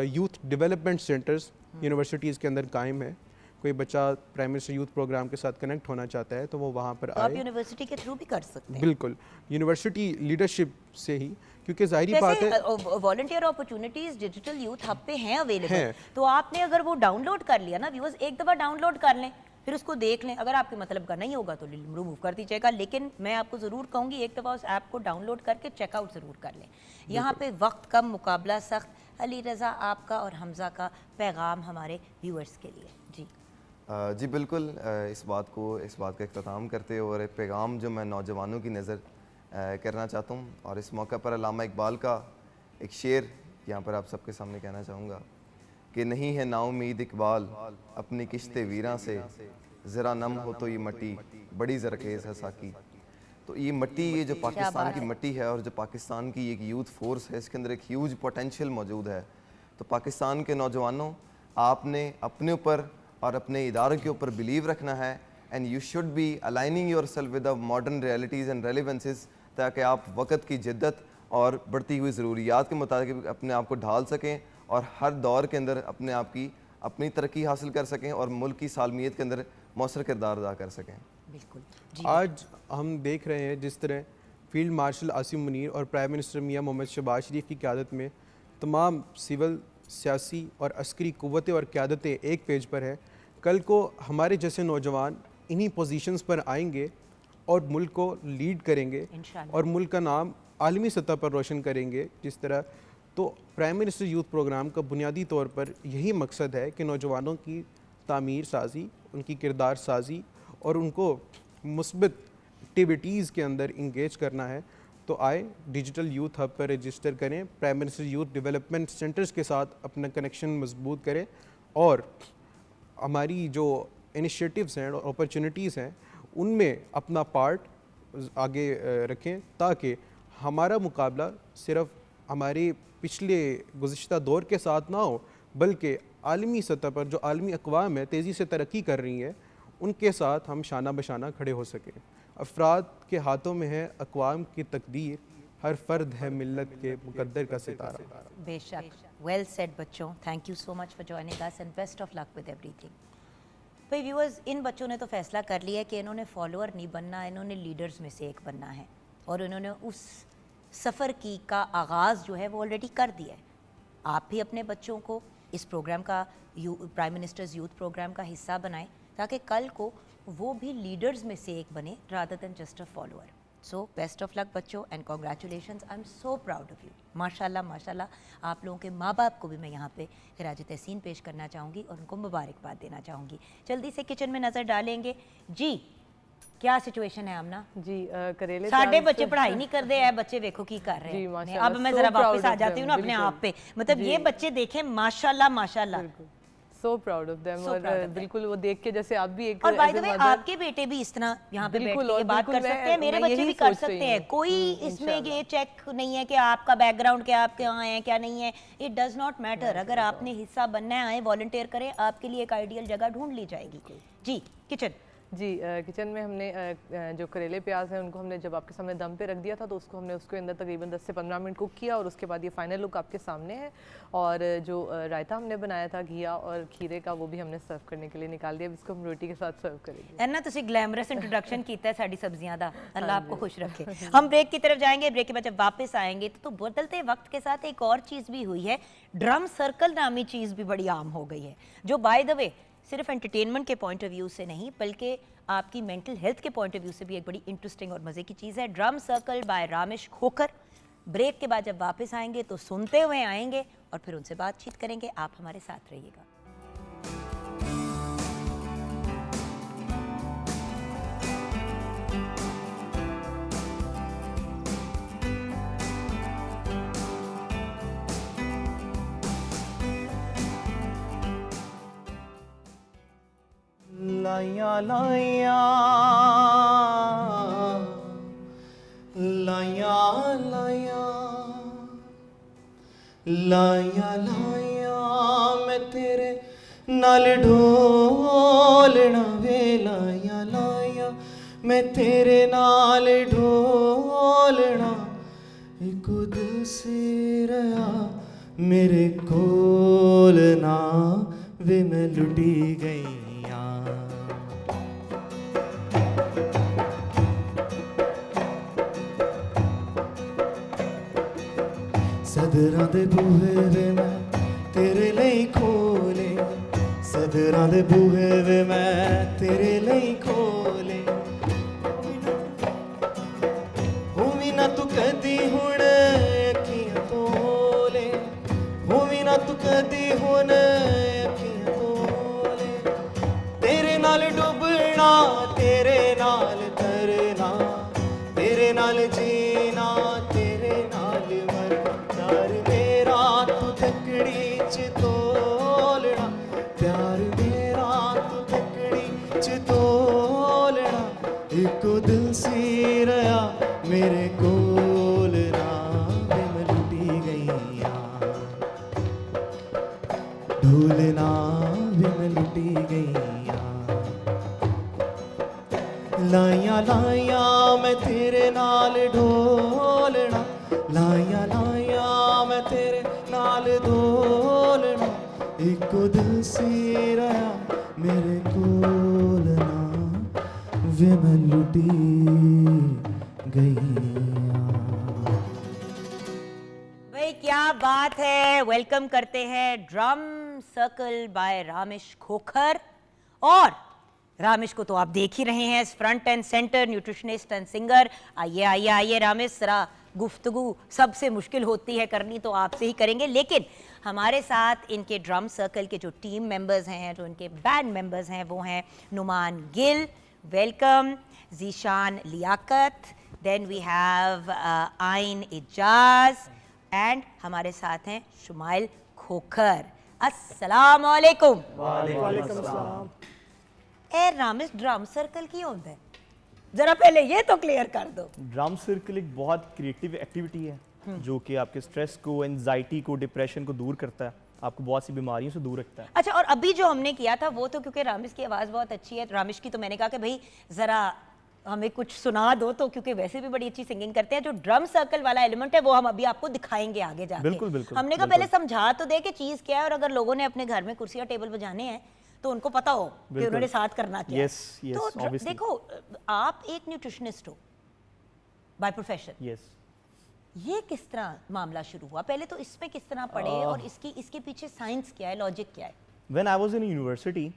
youth development centres universities के अंदर कायम है। कोई बच्चा प्राइम मिनिस्टर यूथ प्रोग्राम के साथ कनेक्ट होना चाहता है तो वो वहाँ पर तो आप आए। यूनिवर्सिटी के थ्रू भी कर सकते हैं। बिल्कुल, यूनिवर्सिटी लीडरशिप से ही, क्योंकि जाहिर बात है volunteer opportunities digital youth hub पे हैं अवेलेबल हैं। तो आपने अगर वो डाउनलोड कर लिया ना व्यूअर्स, एक दफ़ा डाउनलोड कर लें, फिर उसको देख लें। अगर आपके मतलब का नहीं होगा तो रिमूव कर दीजिएगा, लेकिन मैं आपको ज़रूर कहूँगी एक दफ़ा उस ऐप को डाउनलोड करके चेकआउट ज़रूर कर लें। यहाँ पे वक्त कम, मुकाबला सख्त। अली रज़ा, आपका और हमज़ा का पैगाम हमारे व्यूअर्स के लिए। जी जी बिल्कुल, इस बात का इख्तिताम करते हुए और एक पैगाम जो मैं नौजवानों की नज़र करना चाहता हूँ, और इस मौका पर अल्लामा इकबाल का एक शेर यहाँ पर आप सबके सामने कहना चाहूँगा कि नहीं है नाउमीद इकबाल अपनी किश्ते वीरां से, ज़रा नम हो तो ये मट्टी बड़ी ज़रखेज़ है साकी। तो ये मट्टी, ये जो पाकिस्तान की मट्टी है और जो पाकिस्तान की एक यूथ फोर्स है, इसके अंदर एक ह्यूज पोटेंशियल मौजूद है। तो पाकिस्तान के नौजवानों, आपने अपने ऊपर और अपने इदारों के ऊपर बिलीव रखना है, and you should be aligning yourself with the modern realities and relevances, ताकि आप वक्त की जिद्दत और बढ़ती हुई ज़रूरियात के मुताबिक अपने आप को ढाल सकें और हर दौर के अंदर अपने आप की अपनी तरक्की हासिल कर सकें और मुल्क की सालमियत के अंदर मौसर किरदार अदा कर सकें। बिल्कुल। आज हम देख रहे हैं जिस तरह फील्ड मार्शल आसिम मुनीर और प्राइम मिनिस्टर मियां मोहम्मद शहबाज शरीफ की क़यादत में तमाम सिविल, सियासी और अस्करी क़ुव्वतें और क़यादतें एक पेज पर हैं। कल को हमारे जैसे नौजवान इन्हीं पोजीशंस पर आएंगे और मुल्क को लीड करेंगे इंशाअल्लाह। और मुल्क का नाम आलमी सतह पर रोशन करेंगे जिस तरह। तो प्राइम मिनिस्टर यूथ प्रोग्राम का बुनियादी तौर पर यही मकसद है कि नौजवानों की तामीर साजी, उनकी किरदार साजी और उनको मुस्बत एक्टिविटीज़ के अंदर इंगेज करना है। तो आए डिजिटल यूथ हब पर रजिस्टर करें, prime minister youth development centres के साथ अपना कनेक्शन मजबूत करें और हमारी जो इनिशिएटिव्स हैं और अपॉर्चुनिटीज़ हैं उनमें अपना पार्ट आगे रखें, ताकि हमारा मुकाबला सिर्फ हमारे पिछले गुज़िश्ता दौर के साथ ना हो, बल्कि आलमी सतह पर जो आलमी अक़वाम है तेज़ी से तरक्की कर रही है उनके साथ हम शाना बशाना खड़े हो सकें। अफराद के हाथों में है अक़वाम की तकदीर, हर फर्द है मिल्लत के मुकद्दर का सितारा। बेशक, वेल सेड बच्चों, thank you so much for joining us and best of luck with everything. भाई व्यूअर्स, इन बच्चों ने तो फैसला कर लिया है कि इन्होंने फॉलोअर नहीं बनना, इन्होंने लीडर्स में से एक बनना है, और इन्होंने उस सफ़र की का आगाज़ जो है वो ऑलरेडी कर दिया है। आप भी अपने बच्चों को इस प्रोग्राम का प्राइम मिनिस्टर्स यूथ प्रोग्राम का हिस्सा बनाएं, ताकि कल को वो भी लीडर्स में से एक बने rather than just a follower. So best of luck बच्चों and congratulations, I am so proud of you. माशाल्लाह माशाल्लाह, आप लोगों के माँ बाप को भी मैं यहाँ पे खिराज तहसीन पेश करना चाहूँगी और उनको मुबारकबाद देना चाहूँगी। जल्दी से किचन में नज़र डालेंगे जी, क्या सिचुएशन है आमना जी करेले साढ़े प्याज बच्चे पढ़ाई नहीं करते हैं, बच्चे देखो की कर रहे जी, हैं। माशाल्लाह, अब मैं so जरा proud वापस आ of जाती हूँ ना them, अपने बिल्कुल। आप पे, मतलब ये बच्चे देखें माशाल्लाह माशाल्लाह। सो प्राउड ऑफ देम, So और proud of them. बिल्कुल वो देख के जैसे आप भी एक और by the as a way mother- आपके बेटे भी इस तरह यहाँ पे बैठ बिल्कुल, के ये और बात कर बिल्कुल सकते हैं, मेरे मैं बच्चे यही भी कर सोच रही सकते हैं। हूँ। कोई इसमें ये चेक नहीं है कि आपका बैकग्राउंड क्या, आप कहाँ हैं क्या नहीं है, इट डज नॉट मैटर। अगर आपने हिस्सा बनना है, आए वॉलंटियर करें, आपके लिए एक आइडियल जगह ढूंढ ली जाएगी। जी किचन जी किचन में हमने जो करेले प्याज हैं उनको हमने जब आपके सामने दम पे रख दिया था, तो उसको हमने उसके अंदर तकरीबन 10 से 15 मिनट कुक किया, और उसके बाद ये फाइनल लुक आपके सामने है। और जो रायता हमने बनाया था घिया और खीरे का, वो भी हमने सर्व करने के लिए निकाल दिया। अब इसको हम रोटी के साथ सर्व करेंगे। है ना, तुसी ग्लैमरस इंट्रोडक्शन कीता है साडी सब्जियां दा, अल्लाह आपको खुश रखे। हम ब्रेक की तरफ जाएंगे, ब्रेक के बाद जब वापस आएंगे तो बदलते वक्त के साथ एक और चीज़ भी हुई है, ड्रम सर्कल नामी चीज़ भी बड़ी आम हो गई है, जो बाय द वे सिर्फ एंटरटेनमेंट के पॉइंट ऑफ व्यू से नहीं बल्कि आपकी मेंटल हेल्थ के पॉइंट ऑफ व्यू से भी एक बड़ी इंटरेस्टिंग और मज़े की चीज़ है। Drum circle by Ramish Khokar. Break के बाद जब वापस आएंगे तो सुनते हुए आएंगे और फिर उनसे बातचीत करेंगे। आप हमारे साथ रहिएगा। लाया लाया लाया लाया लाया लाया मैं तेरे नाल ढोलना वे, लाया लाया मैं तेरे नाल ढोलना, एक दिल से रहा मेरे कोल ना वे, मैं लुटी गई। सदरां दे बूहे वे मैं तेरे ਲਈ खोले, सदरां दे बूहे वे मैं तेरे ਲਈ खोले, होवी ना तू कदी हुण अखियां तोले, होवी ना तू कदी हुण अखियां तोले, तेरे नाल डुबना तेरे नाल तरना, तेरे नाल जीना तेरे नाल मरना, प्यार मेरा तू तकड़ी च तोलना, प्यार मेरा तू तकड़ी च तोलना, इको दिल सी रहा मेरे कोल ना वे, मैं लुटी गई ढोलना वे, मैं लुटी गई। लाया लाया मैं तेरे नाल ढोलना, लाया लाया मैं तेरे नाल ढोलना, इको दिल सी रहा मेरे कोल ना वे, मैं लुटी गई। भाई क्या बात है, वेलकम करते हैं drum circle by Ramish Khokhar. और रामिश को तो आप देख ही रहे हैं, front end centre nutritionist and singer. आइए आइए आइए रामिश, जरा गुफ्तगू सबसे मुश्किल होती है करनी, तो आपसे ही करेंगे, लेकिन हमारे साथ इनके ड्रम सर्कल के जो टीम मेंबर्स हैं, जो इनके बैंड मेंबर्स हैं, वो हैं Noman Gill, welcome, Zeeshan Liaquat, then we have Ain Ijaz, and हमारे साथ हैं शुमाइल खोखर। अस्सलाम वालेकुम। वालेकुम सलाम। ए रामिश, ड्रम सर्कल की होता है, जरा पहले ये तो क्लियर कर दो। ड्रम सर्कल एक बहुत क्रिएटिव एक्टिविटी है जो कि आपके स्ट्रेस को, एंजाइटी को, डिप्रेशन को दूर करता है, आपको बहुत सी बीमारियों से दूर रखता है। अच्छा, और अभी जो हमने किया था वो तो क्योंकि रामिश की आवाज़ बहुत अच्छी है, रामिश की तो मैंने कहा कि भाई ज़रा हमें कुछ सुना दो तो, क्योंकि वैसे भी बड़ी अच्छी सिंगिंग करते हैं। जो ड्रम सर्कल वाला एलिमेंट है वो हम अभी आपको दिखाएंगे आगे जाके। बिल्कुल, बिल्कुल, हमने कहा पहले समझा तो दे कि चीज़ क्या है, और अगर लोगों ने अपने घर में कुर्सी और टेबल बजाने हैं तो उनको पता हो कि उन्होंने साथ करना क्या है। Yes, yes, तो obviously. देखो, आप एक न्यूट्रिशनिस्ट हो बाय प्रोफेशन, यस ये किस तरह मामला शुरू हुआ? पहले तो इसमें किस तरह पढ़े और इसके पीछे साइंस क्या है, लॉजिक क्या है? When I was in university,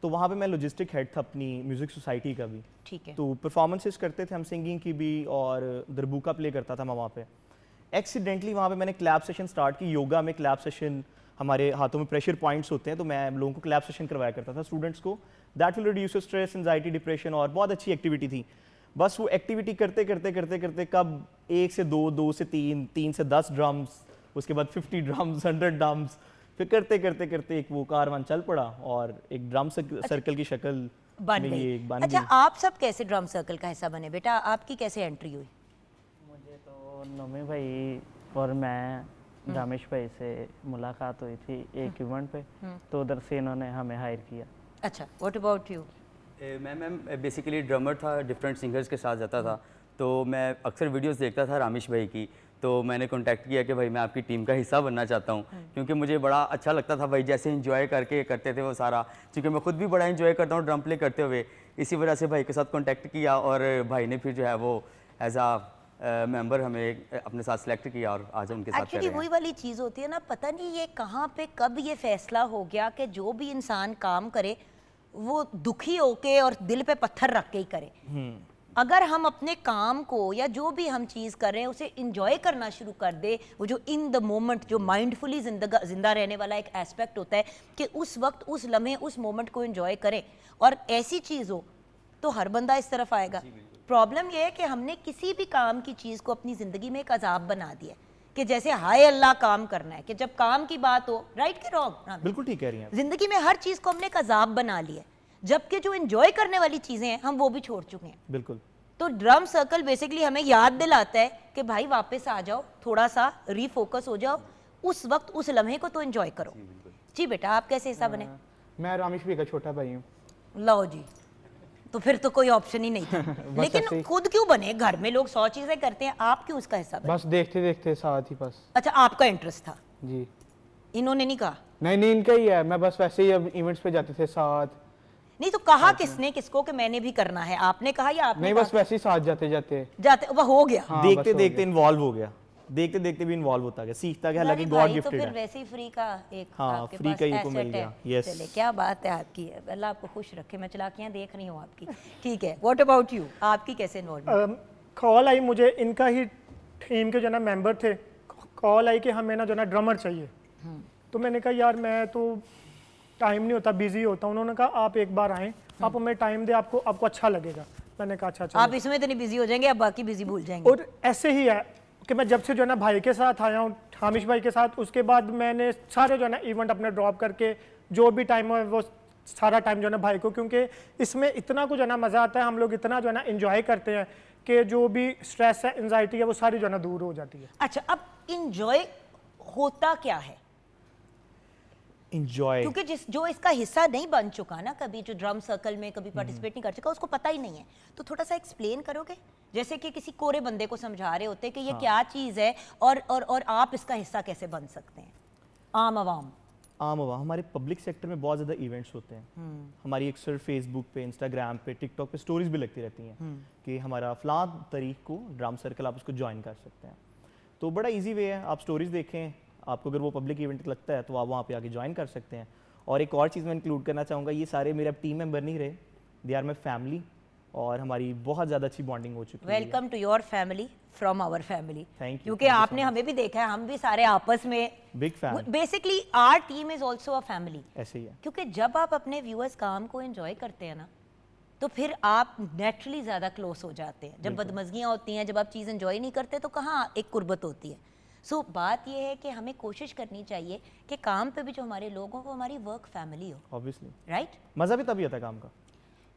तो वहाँ पे मैं लॉजिस्टिक हेड था अपनी म्यूजिक सोसाइटी का भी। ठीक है। तो परफॉर्मेंसेस करते थे हम, सिंगिंग की भी, और दरबूका प्ले करता था मैं वहाँ पे। एक्सीडेंटली वहाँ पे मैंने क्लैप सेशन स्टार्ट की। योगा में क्लैप सेशन, हमारे हाथों में प्रेशर पॉइंट्स होते हैं, तो मैं लोगों को क्लैप सेशन करवाया करता था स्टूडेंट्स को। That will reduce stress, anxiety, depression, और बहुत अच्छी एक्टिविटी थी। बस वो एक्टिविटी करते करते करते करते कब 1 से 2, 2 से 3, 3 से 10 ड्रम्स, उसके बाद 50 ड्रम्स, 100 ड्रम्स, फिर करते करते करते एक वो कारवान चल पड़ा और एक ड्रम सर्कल की शक्ल बन में ये गई। बन अच्छा, गई। आप सब कैसे ड्रम सर्कल का हिस्सा बने? बेटा आपकी कैसे एंट्री हुई? मुझे तो नमी भाई और मैं रामेश भाई से मुलाकात हुई थी एक इवेंट पे, तो उधर से इन्होंने हमें हायर किया। अच्छा, what about you? Ma'am basically drummer था, डिफरेंट सिंगर्स के साथ जाता था, तो मैं अक्सर वीडियोस देखता था रामेश भाई की, तो मैंने कांटेक्ट किया कि भाई मैं आपकी टीम का हिस्सा बनना चाहता हूँ, क्योंकि मुझे बड़ा अच्छा लगता था भाई जैसे एंजॉय करके करते थे वो सारा, क्योंकि मैं खुद भी बड़ा एंजॉय करता हूँ ड्रम प्ले करते हुए। इसी वजह से भाई के साथ कांटेक्ट किया और भाई ने फिर जो है वो एज आ मेंबर हमें अपने साथ सेलेक्ट किया और आज हम उनके साथ कर एक्चुअली रहे वही हैं। वाली चीज़ होती है ना, पता नहीं ये कहाँ पे कब ये फैसला हो गया कि जो भी इंसान काम करे वो दुखी होके और दिल पे पत्थर रख के ही करे। अगर हम अपने काम को या जो भी हम चीज़ कर रहे हैं उसे इंजॉय करना शुरू कर दे, वो जो इन द मोमेंट, जो माइंडफुली जिंदा रहने वाला एक एस्पेक्ट होता है कि उस वक्त, उस लम्हे, उस मोमेंट को इंजॉय करें, और ऐसी चीज़ हो तो हर बंदा इस तरफ आएगा। प्रॉब्लम यह है कि हमने किसी भी काम की चीज़ को अपनी ज़िंदगी में एक अजाब बना दिया है, कि जैसे हाय अल्लाह काम करना है, कि जब काम की बात हो, राइट के रॉन्ग, बिल्कुल ठीक कह रही हैं आप। जिंदगी में हर चीज़ को हमने एक अजाब बना लिया है, जबकि जो एंजॉय करने वाली चीज़ें हैं हम वो भी छोड़ चुके हैं। बिल्कुल। तो ड्रम सर्कल बेसिकली हमें याद दिलाता है कि भाई वापस आ जाओ, थोड़ा सा रीफोकस हो जाओ, उस वक्त उस लम्हे को तो एंजॉय करो। जी बेटा, आप कैसे हिस्सा बने? मैं रामेश भाई का छोटा भाई हूँ। लो जी, तो फिर तो कोई ऑप्शन ही नहीं था। ऐसे लेकिन ही। खुद क्यों बने? घर में लोग 100 चीजें करते हैं, आप क्यों उसका हिस्सा बने? बस देखते देखते साथ ही बस। अच्छा, आपका इंटरेस्ट था, जी इन्होंने नहीं कहा? नहीं, इनका ही है। मैं बस वैसे ही अब इवेंट्स पे जाते थे साथ। नहीं तो कहा किसने किसको कि मैंने भी करना है? आपने कहा या आपने नहीं, कहा? बस वैसे ही साथ जाते जाते। जाते वो हो गया। हाँ, देखते बस हो देखते गया। इन्वॉल्व हो गया, देखते देखते भी इन्वॉल्व होता गया, सीखता गया, हालांकि अरे गॉड भाई, तो गिफ्टेड फिर है। वैसे ही फ्री का एक हाँ, आपके फ्री पास का ही को मिल asset गया, है। yes। चले, क्या बात है आपकी, अल्लाह आपको खुश रखे। मैं चलाकियां देख रही हूँ आपकी। ठीक है, व्हाट अबाउट यू? आपकी कैसे इन्वॉल्वमेंट? कॉल आई मुझे, इनका ही टीम के जो ना मेंबर थे, कॉल आई कि हमें ना जो ना ड्रमर चाहिए। तो मैंने कहा यार मैं तो टाइम नहीं होता, बिजी होता हूँ। उन्होंने कहा आप एक बार आएँ, आप हमें टाइम दे, आपको अच्छा लगेगा। मैंने कहा अच्छा आप इसमें इतनी बिजी हो जाएंगे, आप बाकी बिजी भूल जाएंगे। और ऐसे ही है कि मैं जब से जो है ना भाई के साथ आया हूँ, हामिश भाई के साथ, उसके बाद मैंने सारे जो है ना इवेंट अपने ड्रॉप करके जो भी टाइम है वो सारा टाइम जो है ना भाई को, क्योंकि इसमें इतना कुछ जो है ना मज़ा आता है, हम लोग इतना जो है ना इंजॉय करते हैं कि जो भी स्ट्रेस है, एंजाइटी है, वो सारी जो है ना दूर हो जाती है। अच्छा, अब इंजॉय होता क्या है? इंजॉय, क्योंकि जो इसका हिस्सा नहीं बन चुका ना, कभी जो ड्रम सर्कल में कभी पार्टिसिपेट नहीं कर चुका, उसको पता ही नहीं है। तो थोड़ा सा एक्सप्लेन करोगे, जैसे कि किसी कोरे बंदे को समझा रहे होते कि ये क्या चीज़ है और आप इसका हिस्सा कैसे बन सकते हैं? आम आवाम हमारे पब्लिक सेक्टर में बहुत ज़्यादा इवेंट्स होते हैं। हमारी अक्सर फेसबुक पे, इंस्टाग्राम पे, टिकटॉक पे स्टोरीज भी लगती रहती हैं कि हमारा फलां तारीख को ड्रम सर्कल, आप उसको ज्वाइन कर सकते हैं। तो बड़ा इजी वे है, आप स्टोरीज देखें, आपको अगर वो पब्लिक इवेंट लगता है तो आप वहाँ पे आके ज्वाइन कर सकते हैं। और एक और चीज़ मैं इंक्लूड करना चाहूँगा, ये सारे मेरे अब टीम मेंबर नहीं रहे, दे आर माई फैमिली, और हमारी बहुत ज़्यादा अच्छी बॉन्डिंग हो चुकी है। Welcome to your family from our family. Thank you, क्योंकि thank you so आपने हमें भी देखा है, हम भी सारे आपस में big fan, basically our team is also a family. ऐसे ही है। क्योंकि जब आप अपने व्यूअर्स काम को एंजॉय करते हैं ना, तो फिर आप नेचुरली ज़्यादा क्लोज हो जाते हैं। जब बदमज़गियाँ होती हैं, जब आप चीज़ एंजॉय नहीं करते, तो कहाँ एक कुर्बत होती है। सो बात यह है कि हमें कोशिश करनी चाहिए कि काम पे भी जो हमारे लोग हों वो हमारी वर्क फैमिली हो, ऑब्वियसली राइट? मज़ा भी तभी आता है काम का।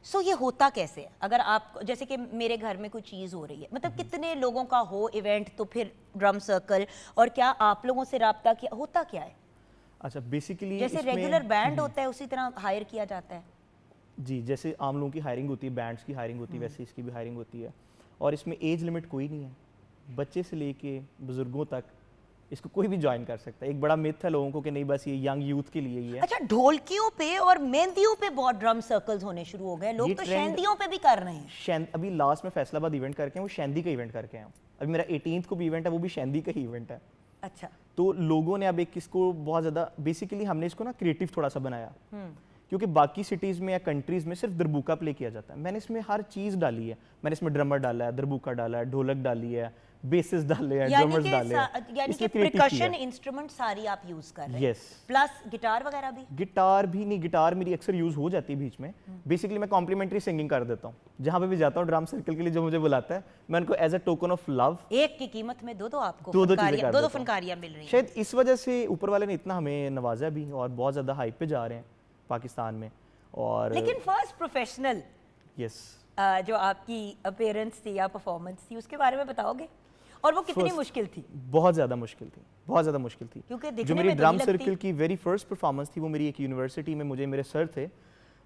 सो ये होता कैसे है? अगर आप, जैसे कि मेरे घर में कोई चीज़ हो रही है, मतलब कितने लोगों का हो इवेंट, तो फिर ड्रम सर्कल, और क्या आप लोगों से रब्ता किया होता क्या है? अच्छा, बेसिकली जैसे रेगुलर बैंड होता है उसी तरह हायर किया जाता है? जी, जैसे आम लोगों की हायरिंग होती है, बैंड्स की हायरिंग होती है, वैसे इसकी भी हायरिंग होती है। और इसमें एज लिमिट कोई नहीं है, बच्चे से लेके बुजुर्गों तक इसको कोई भी ज्वाइन कर सकता है। एक बड़ा मिथ है लोगों को कि नहीं बस ये यंग यूथ के लिए ही है। अच्छा, ढोलकियों पे और मेहंदियों पे बहुत ड्रम सर्कल्स होने शुरू हो गए, लोग ये तो trend- शहंदियों पे भी कर रहे हैं। अभी लास्ट में फैसलाबाद इवेंट करके हैं, वो शहंदी का इवेंट करके हैं। अभी मेरा 18th को भी इवेंट है, वो भी शहंदी का ही इवेंट है। अच्छा, तो लोगों ने अब एक इसको बहुत ज़्यादा, बेसिकली हमने इसको ना क्रिएटिव थोड़ा सा बनाया, क्योंकि बाकी सिटीज़ में या कंट्रीज़ में सिर्फ दरबूका प्ले किया जाता है। मैंने इसमें हर चीज़ डाली है। मैंने इसमें ड्रमर डाला है, दरबूका डाला है, ढोलक डाली है, बेसिस डाले हैं, ड्रमर्स डाले हैं। यानी कि इसमें creative परकशन किया है। इंस्ट्रूमेंट सारी आप यूज कर रहे हैं। Yes. प्लस गिटार वगैरह भी। गिटार भी नहीं, गिटार मेरी अक्सर यूज़ हो जाती है बीच में। बेसिकली मैं कॉम्प्लीमेंट्री सिंगिंग कर देता हूँ, जहाँ पे भी जाता हूँ ड्रम सर्कल के लिए जो मुझे बुलाता है, मैं उनको as a token of love एक की कीमत में दो आपको दो चीज़ें फनकारियां, कर दो देता हूँ। फनकारियां मिल रही हैं। शायद इस वजह से ऊपर वाले ने इतना हमें नवाजा भी, और बहुत ज़्यादा हाइप पे जा रहे हैं पाकिस्तान में। और लेकिन फर्स्ट प्रोफेशनल यस, जो आपकी अपीयरेंस थी या परफॉर्मेंस थी, उसके बारे में बताओगे? और वो कितनी First- मुश्किल थी? बहुत ज़्यादा मुश्किल थी, बहुत ज़्यादा मुश्किल थी। क्योंकि दिखने जो मेरी में तो ड्रम नहीं लगती। सर्कल की वेरी फर्स्ट परफॉर्मेंस थी, वो मेरी एक यूनिवर्सिटी में, मुझे मेरे सर थे,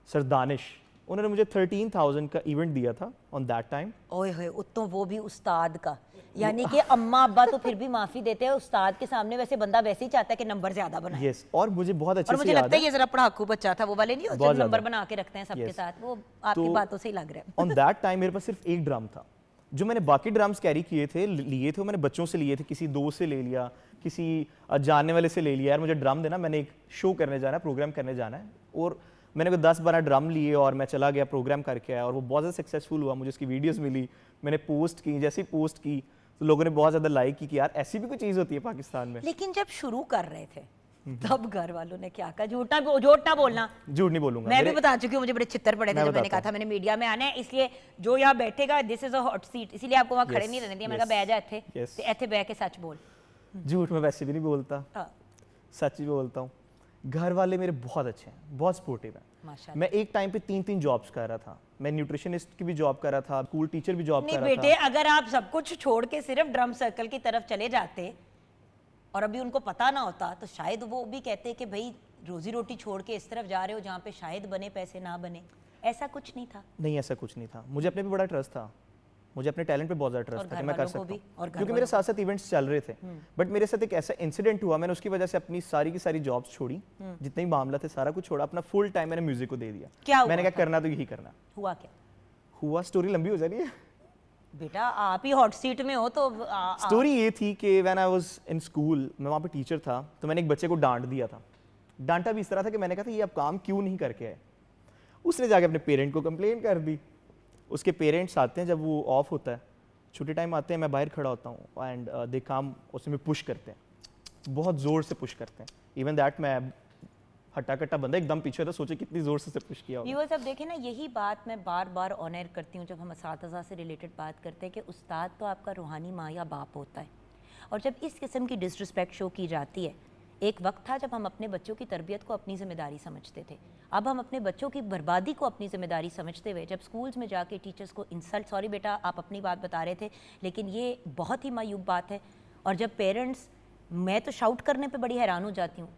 सर दानिश, उन्होंने मुझे 13,000 का इवेंट दिया था ऑन दैट टाइम। ओए होए, उतो वो भी उस्ताद का, यानी कि अम्मा अब्बा तो फिर भी माफी देते हैं, उस्ताद के सामने वैसे बंदा वैसे ही चाहता है कि नंबर ज्यादा बनाए। यस, और मुझे बहुत अच्छे और से मुझे याद लगता है ये जरा पढ़ाकू बच्चा था, वो वाले नहीं होते बहुत जो नंबर ज़्यादा। बना के रखते हैं सबके Yes. साथ, वो आपकी तो बातों से ही लग रहा है। ऑन दैट टाइम मेरे पास सिर्फ एक ड्रम था। जो मैंने बाकी ड्रम्स कैरी किए थे, लिए थे, वो मैंने बच्चों से लिए थे, किसी दोस्त से ले लिया, किसी जानने वाले से ले लिया, यार मुझे ड्रम देना, मैंने एक शो करने जाना है, प्रोग्राम करने जाना है। और मैंने कोई 10-12 ड्रम लिए और मैं चला गया, प्रोग्राम करके आया, और वो बहुत ज़्यादा सक्सेसफुल हुआ। मुझे उसकी वीडियोस मिली, मैंने पोस्ट की, जैसे ही पोस्ट की तो लोगों ने बहुत ज़्यादा लाइक की कि यार ऐसी भी कोई चीज़ होती है पाकिस्तान में। लेकिन जब शुरू कर रहे थे तब घर वालों ने क्या कहा? झूठ ना बोलना। झूठ नहीं बोलूंगा, मैं भी मेरे- बता चुकी हूँ, मुझे बड़े चित्तर पड़े थे मैं जब मैंने बताता कहा था मैंने मीडिया में आना है, इसलिए जो यहाँ बैठेगा, this is a hot seat, इसीलिए आपको वहाँ खड़े Yes, नहीं रहने दिया। yes, मैंने कहा बैठ जा इत्थे, yes. ते इत्थे बैठ के सच बोल। झूठ मैं वैसे भी नहीं बोलता, हाँ, सच ही बोलता हूँ। घर वाले मेरे बहुत अच्छे हैं, बहुत सपोर्टिव हैं। माशाल्लाह। मैं एक टाइम पे 3-3 जॉब्स कर रहा था। मैं न्यूट्रिशनिस्ट की भी जॉब कर रहा था, स्कूल टीचर भी जॉब नहीं कर रहा बेटे, था। अगर आप सब कुछ छोड़ के सिर्फ ड्रम सर्कल की तरफ चले जाते और अभी उनको पता ना होता, तो शायद वो भी कहते कि भाई रोजी रोटी छोड़ के इस तरफ जा रहे हो जहाँ पे शायद बने पैसे ना बने। ऐसा कुछ नहीं था। नहीं, ऐसा कुछ नहीं था। मुझे अपने पे बड़ा ट्रस्ट था, मुझे अपने टैलेंट पे बहुत ज़्यादा और ट्रस्ट था घर कि मैं कर वालों को सकता भी, हूँ, और घर क्योंकि मेरे साथ साथ इवेंट्स चल रहे थे। बट मेरे साथ एक ऐसा इंसिडेंट हुआ, मैंने उसकी वजह से अपनी सारी की सारी जॉब्स छोड़ी, जितने भी मामला थे सारा कुछ छोड़ा, अपना फुल टाइम मैंने म्यूजिक को दे दिया। क्या हुआ मैंने था? क्या करना तो यही करना। हुआ क्या? हुआ, स्टोरी लंबी हो जा रही है। बेटा आप ही हॉट सीट में हो तो स्टोरी ये थी कि when I was in school, मैं वहाँ पे टीचर था, तो मैंने एक बच्चे को डांट दिया था। डांटा भी इस तरह था कि मैंने कहा था ये आप काम क्यों नहीं करके आए। उसने जाके अपने पेरेंट को कंप्लेन कर दी। उसके पेरेंट्स आते हैं जब वो ऑफ होता है, छुट्टी टाइम आते हैं, मैं बाहर खड़ा होता हूँ एंड दे काम उसमें पुश करते हैं, बहुत ज़ोर से पुश करते हैं। इवन दैट मैं हट्टा कट्टा बंदा एकदम पीछे था, सोचे कितनी ज़ोर से पुश किया होगा। व्यूअर्स, अब देखें ना, यही बात मैं बार बार ऑन एयर करती हूँ जब हम असातिज़ा से रिलेटेड बात करते हैं कि उस्ताद तो आपका रूहानी माँ या बाप होता है, और जब इस किस्म की डिसरिस्पेक्ट शो की जाती है। एक वक्त था जब हम अपने बच्चों की तरबियत को अपनी जिम्मेदारी समझते थे, अब हम अपने बच्चों की बर्बादी को अपनी जिम्मेदारी समझते हुए जब स्कूल्स में जाके टीचर्स को इंसल्ट, सॉरी बेटा आप अपनी बात बता रहे थे, लेकिन ये बहुत ही मायूब बात है। और जब पेरेंट्स, मैं तो शाउट करने पे बड़ी हैरान हो जाती हूँ।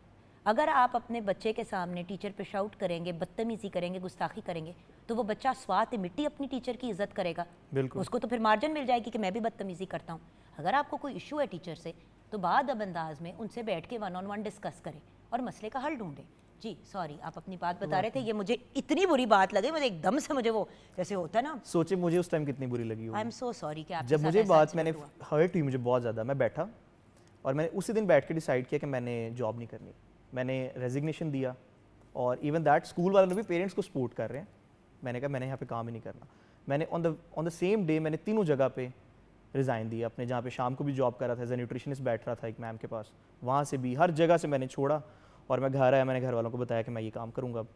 अगर आप अपने बच्चे के सामने टीचर पे शाउट करेंगे, बदतमीज़ी करेंगे, गुस्ताखी करेंगे, तो वो बच्चा स्वात मिट्टी अपनी टीचर की इज्जत करेगा। बिल्कुल। उसको तो फिर मार्जिन मिल जाएगी कि मैं भी बदतमीज़ी करता हूँ। अगर आपको कोई इशू है टीचर से, तो बाद अब अंदाज में उनसे बैठ के 1-on-1 डिस्कस करें और मसले का हल ढूंढें। जी सॉरी, आप अपनी बात बता रहे थे, ये मुझे इतनी बुरी बात लगी, मुझे एकदम से मुझे वो जैसे होता है ना, सोचे मुझे उस टाइम कितनी बुरी लगी आई होगी। एम सो सॉरी कि आपके जब साथ मुझे ऐसा बात incident मैंने हुआ। हर्ट हुई मुझे बहुत ज़्यादा, मैं बैठा और मैंने उसी दिन बैठ के डिसाइड किया कि मैंने जॉब नहीं करनी। मैंने रेजिग्नेशन दिया, और इवन दैट स्कूल वालों ने भी पेरेंट्स को सपोर्ट कर रहे हैं। मैंने कहा मैंने यहाँ पे काम ही नहीं करना। मैंने ऑन द सेम डे मैंने तीनों जगह पे रिज़ाइन दिया। अपने जहाँ पे शाम को भी जॉब कर रहा था, एज ए न्यूट्रिशनिस्ट बैठ रहा था एक मैम के पास, वहाँ से भी हर जगह से मैंने छोड़ा और मैं घर आया। मैंने घर वालों को बताया कि मैं ये काम करूँगा अब,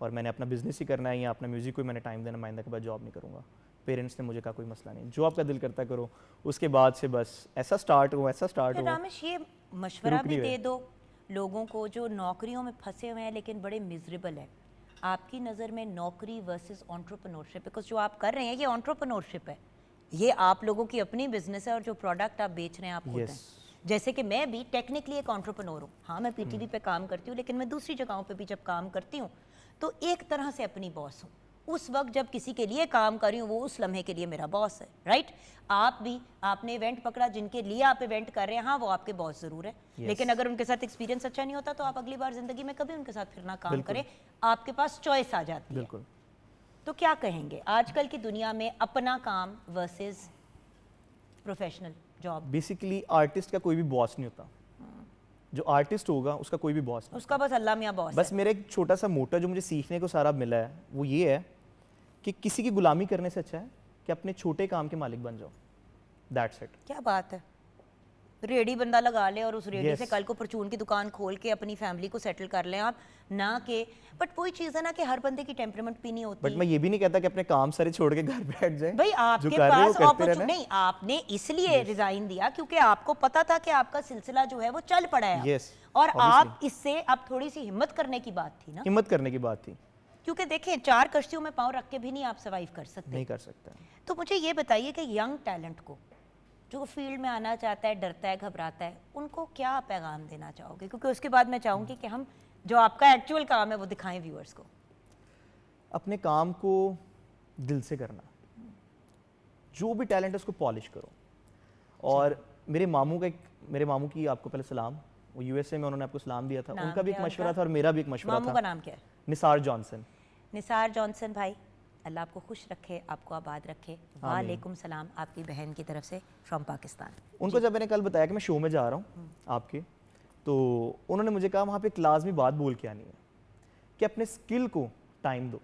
और मैंने अपना बिजनेस ही करना है या अपना म्यूज़िक को ही मैंने टाइम देना, माइंदा के बाद जॉब नहीं करूँगा। पेरेंट्स ने मुझे कहा कोई मसला नहीं, जो आपका दिल करता करो। उसके बाद से बस ऐसा स्टार्ट हुआ। तो रामेश, ये मशवरा रुक भी नहीं दे रहे। दो लोगों को जो नौकरियों में फंसे हुए हैं लेकिन बड़े मिजरेबल है। आपकी नज़र में नौकरी वर्सेस एंटरप्रेन्योरशिप, बिकॉज जो आप कर रहे हैं ये एंटरप्रेन्योरशिप है, ये आप लोगों की अपनी बिजनेस है और जो प्रोडक्ट आप बेच रहे हैं आप खुद Yes. हैं। जैसे कि मैं भी टेक्निकली एक एंटरप्रेन्योर हूँ। हाँ, मैं पीटीवी पे काम करती हूँ, लेकिन मैं दूसरी जगहों पे भी जब काम करती हूँ तो एक तरह से अपनी बॉस हूँ। उस वक्त जब किसी के लिए काम कर रही हूँ वो उस लम्हे के लिए मेरा बॉस है, राइट? आप भी, आपने इवेंट पकड़ा, जिनके लिए आप इवेंट कर रहे हैं, हाँ वो आपके बॉस जरूर है, लेकिन अगर उनके साथ एक्सपीरियंस अच्छा नहीं होता तो आप अगली बार जिंदगी में कभी उनके साथ फिर ना काम करें, आपके पास चॉइस आ जाती है। बिल्कुल। तो क्या कहेंगे आजकल की दुनिया में अपना काम versus professional job? Basically artist का कोई भी बॉस नहीं होता, जो आर्टिस्ट होगा उसका कोई भी बॉस नहीं। उसका बस अल्लाह मियाँ बॉस बस मेरा एक छोटा सा मोटा जो मुझे सीखने को सारा मिला है वो ये है कि किसी की गुलामी करने से अच्छा है कि अपने छोटे काम के मालिक बन जाओ। That's it. क्या बात है, रेडी बंदा लगा ले और उस रेडी Yes. से कल को परचून की दुकान खोल के अपनी फैमिली को सेटल कर लें आप, ना कि बट वही चीज़ है ना कि हर बंदे की टेम्परामेंट भी नहीं होती। बट मैं ये भी नहीं कहता कि अपने काम सारे छोड़ के घर बैठ जाए। भाई जो आपके कर रहे हो पास करते अपॉर्चुनिटी रहना। नहीं, आपने इसलिए रिजाइन दिया क्योंकि आपको पता था कि आपका सिलसिला जो है वो चल पड़ा है अब। Yes, और obviously. आप इससे अब थोड़ी सी हिम्मत करने की बात थी ना, हिम्मत करने की बात थी। क्योंकि देखें 4 कश्तियों में पाँव रख के भी नहीं आप सर्वाइव कर सकते। नहीं कर सकता। तो मुझे ये बताइए कि यंग टैलेंट को जो फील्ड में आना चाहता है, डरता है, घबराता है, उनको क्या पैगाम देना चाहोगे? क्योंकि उसके बाद मैं चाहूँगी कि हम जो आपका एक्चुअल काम है वो दिखाएं व्यूअर्स को। अपने काम को दिल से करना, जो भी टैलेंट है उसको पॉलिश करो। और मेरे मामू की आपको पहले सलाम, वो यूएसए में उन्होंने आपको सलाम दिया था, नाम उनका भी एक क्या मशवरा उनका? था और मेरा भी एक मशवरा मामू था। का नाम क्या है? निसार जॉनसन। निसार जॉनसन भाई, अल्लाह आपको खुश रखे, आपको आबाद रखे। वालेकुम सलाम आपकी बहन की तरफ से फ्रॉम पाकिस्तान। उनको जब मैंने कल बताया कि मैं शो में जा रहा हूँ आपके, तो उन्होंने मुझे कहा वहाँ पे क्लास में बात बोल के आनी है कि अपने स्किल को टाइम दो,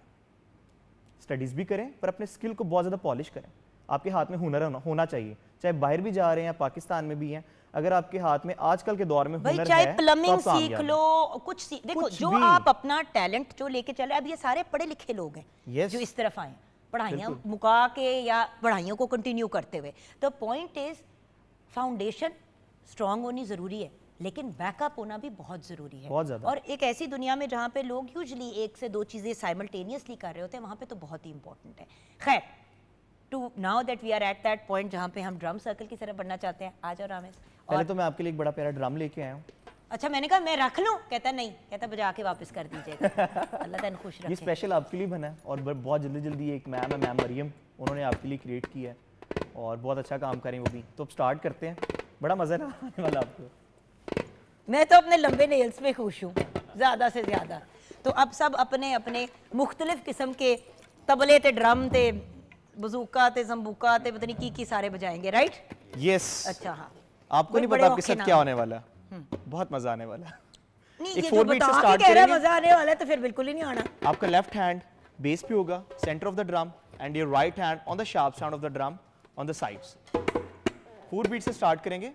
स्टडीज़ भी करें पर अपने स्किल को बहुत ज़्यादा पॉलिश करें। आपके हाथ में हुनर होना चाहिए, चाहे बाहर भी जा रहे हैं या पाकिस्तान में भी हैं, अगर आपके हाथ में आजकल के दौर में भाई हुनर चाहे है प्लमिंग तो आप सीख कामयाब लो, कुछ देखो कुछ जो भी। आप अपना टैलेंट जो लेके चले, अब ये सारे पढ़े लिखे लोग हैं Yes. जो इस तरफ आए पढ़ाइयाँ बिल्कुल। मुका के या पढ़ाइयों को कंटिन्यू करते हुए। तो पॉइंट इज फाउंडेशन स्ट्रांग होनी ज़रूरी है, लेकिन बैकअप होना भी बहुत ज़रूरी है। बहुत ज़्यादा। और एक ऐसी दुनिया में जहाँ पे लोग यूजली 1 से 2 चीज़ें साइमल्टेनियसली कर रहे होते हैं, वहाँ पे तो बहुत ही इंपॉर्टेंट है। खैर, to now that we are at that point जहाँ पे हम ड्रम सर्कल की तरफ बढ़ना चाहते हैं, आ जाओ रामेश। पहले तो मैं आपके लिए एक बड़ा प्यारा ड्रम लेके आया हूँ। अच्छा, मैंने कहा मैं रख लूं, कहता नहीं, कहता बजा के वापस कर दीजिएगा। अल्लाह तन खुश ये रखे। स्पेशल आपके लिए बना है और बहुत जल्दी जल्दी एक मैम है, मैम मरियम, उन्होंने आपके लिए क्रिएट किया है और बहुत अच्छा काम करें वो भी। तो अब स्टार्ट करते हैं, बड़ा मज़ा आने वाला आपको। मैं तो अपने लंबे नेल्स पे खुश हूँ ज़्यादा से ज़्यादा। तो अब सब अपने अपने मुख्तलिफ किस्म के तबले ते, ड्रम ते, बजूका ते, जम्बूका ते, पता नहीं की सारे बजाएंगे, राइट? यस। अच्छा, हाँ। आपको नहीं बड़े पता आपके औखे साथ क्या नाम। होने वाला है, बहुत मज़ा आने वाला है। नहीं, एक ये 4 जो बीट से बता के स्टार्ट कह रहा है करेंगे। मजा आने वाला है तो फिर बिल्कुल ही नहीं आना। आपका लेफ्ट हैंड बेस पे होगा, centre of the drum, and your right hand on the sharp sound of the drum on the sides. 4 beat से स्टार्ट करेंगे।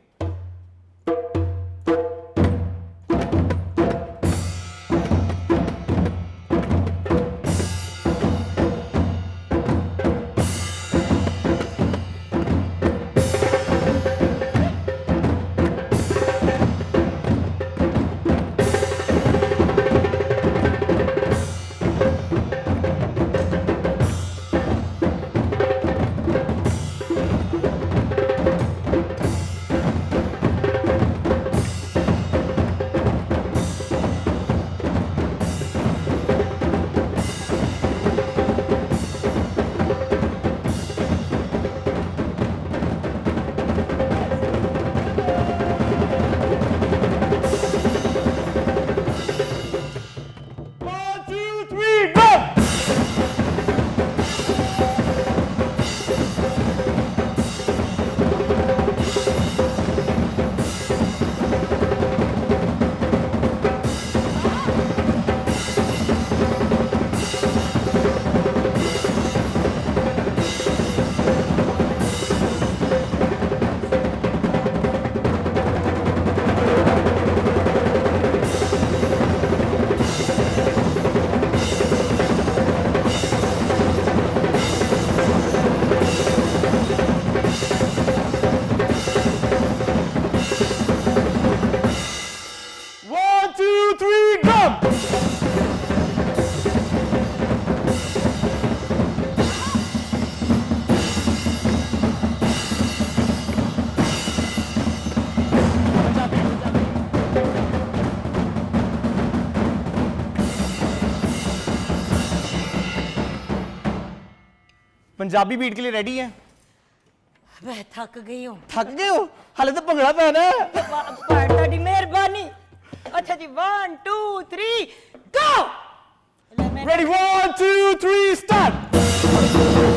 पंजाबी बीट के लिए रेडी हैं? मैं थक गई हूँ। थक गए हो? हाले तो भंगड़ा पैना है। ਤੁਹਾਡੀ ਮਿਹਰਬਾਨੀ। अच्छा जी 1 2 3 गो। Ready 1 2 3 start।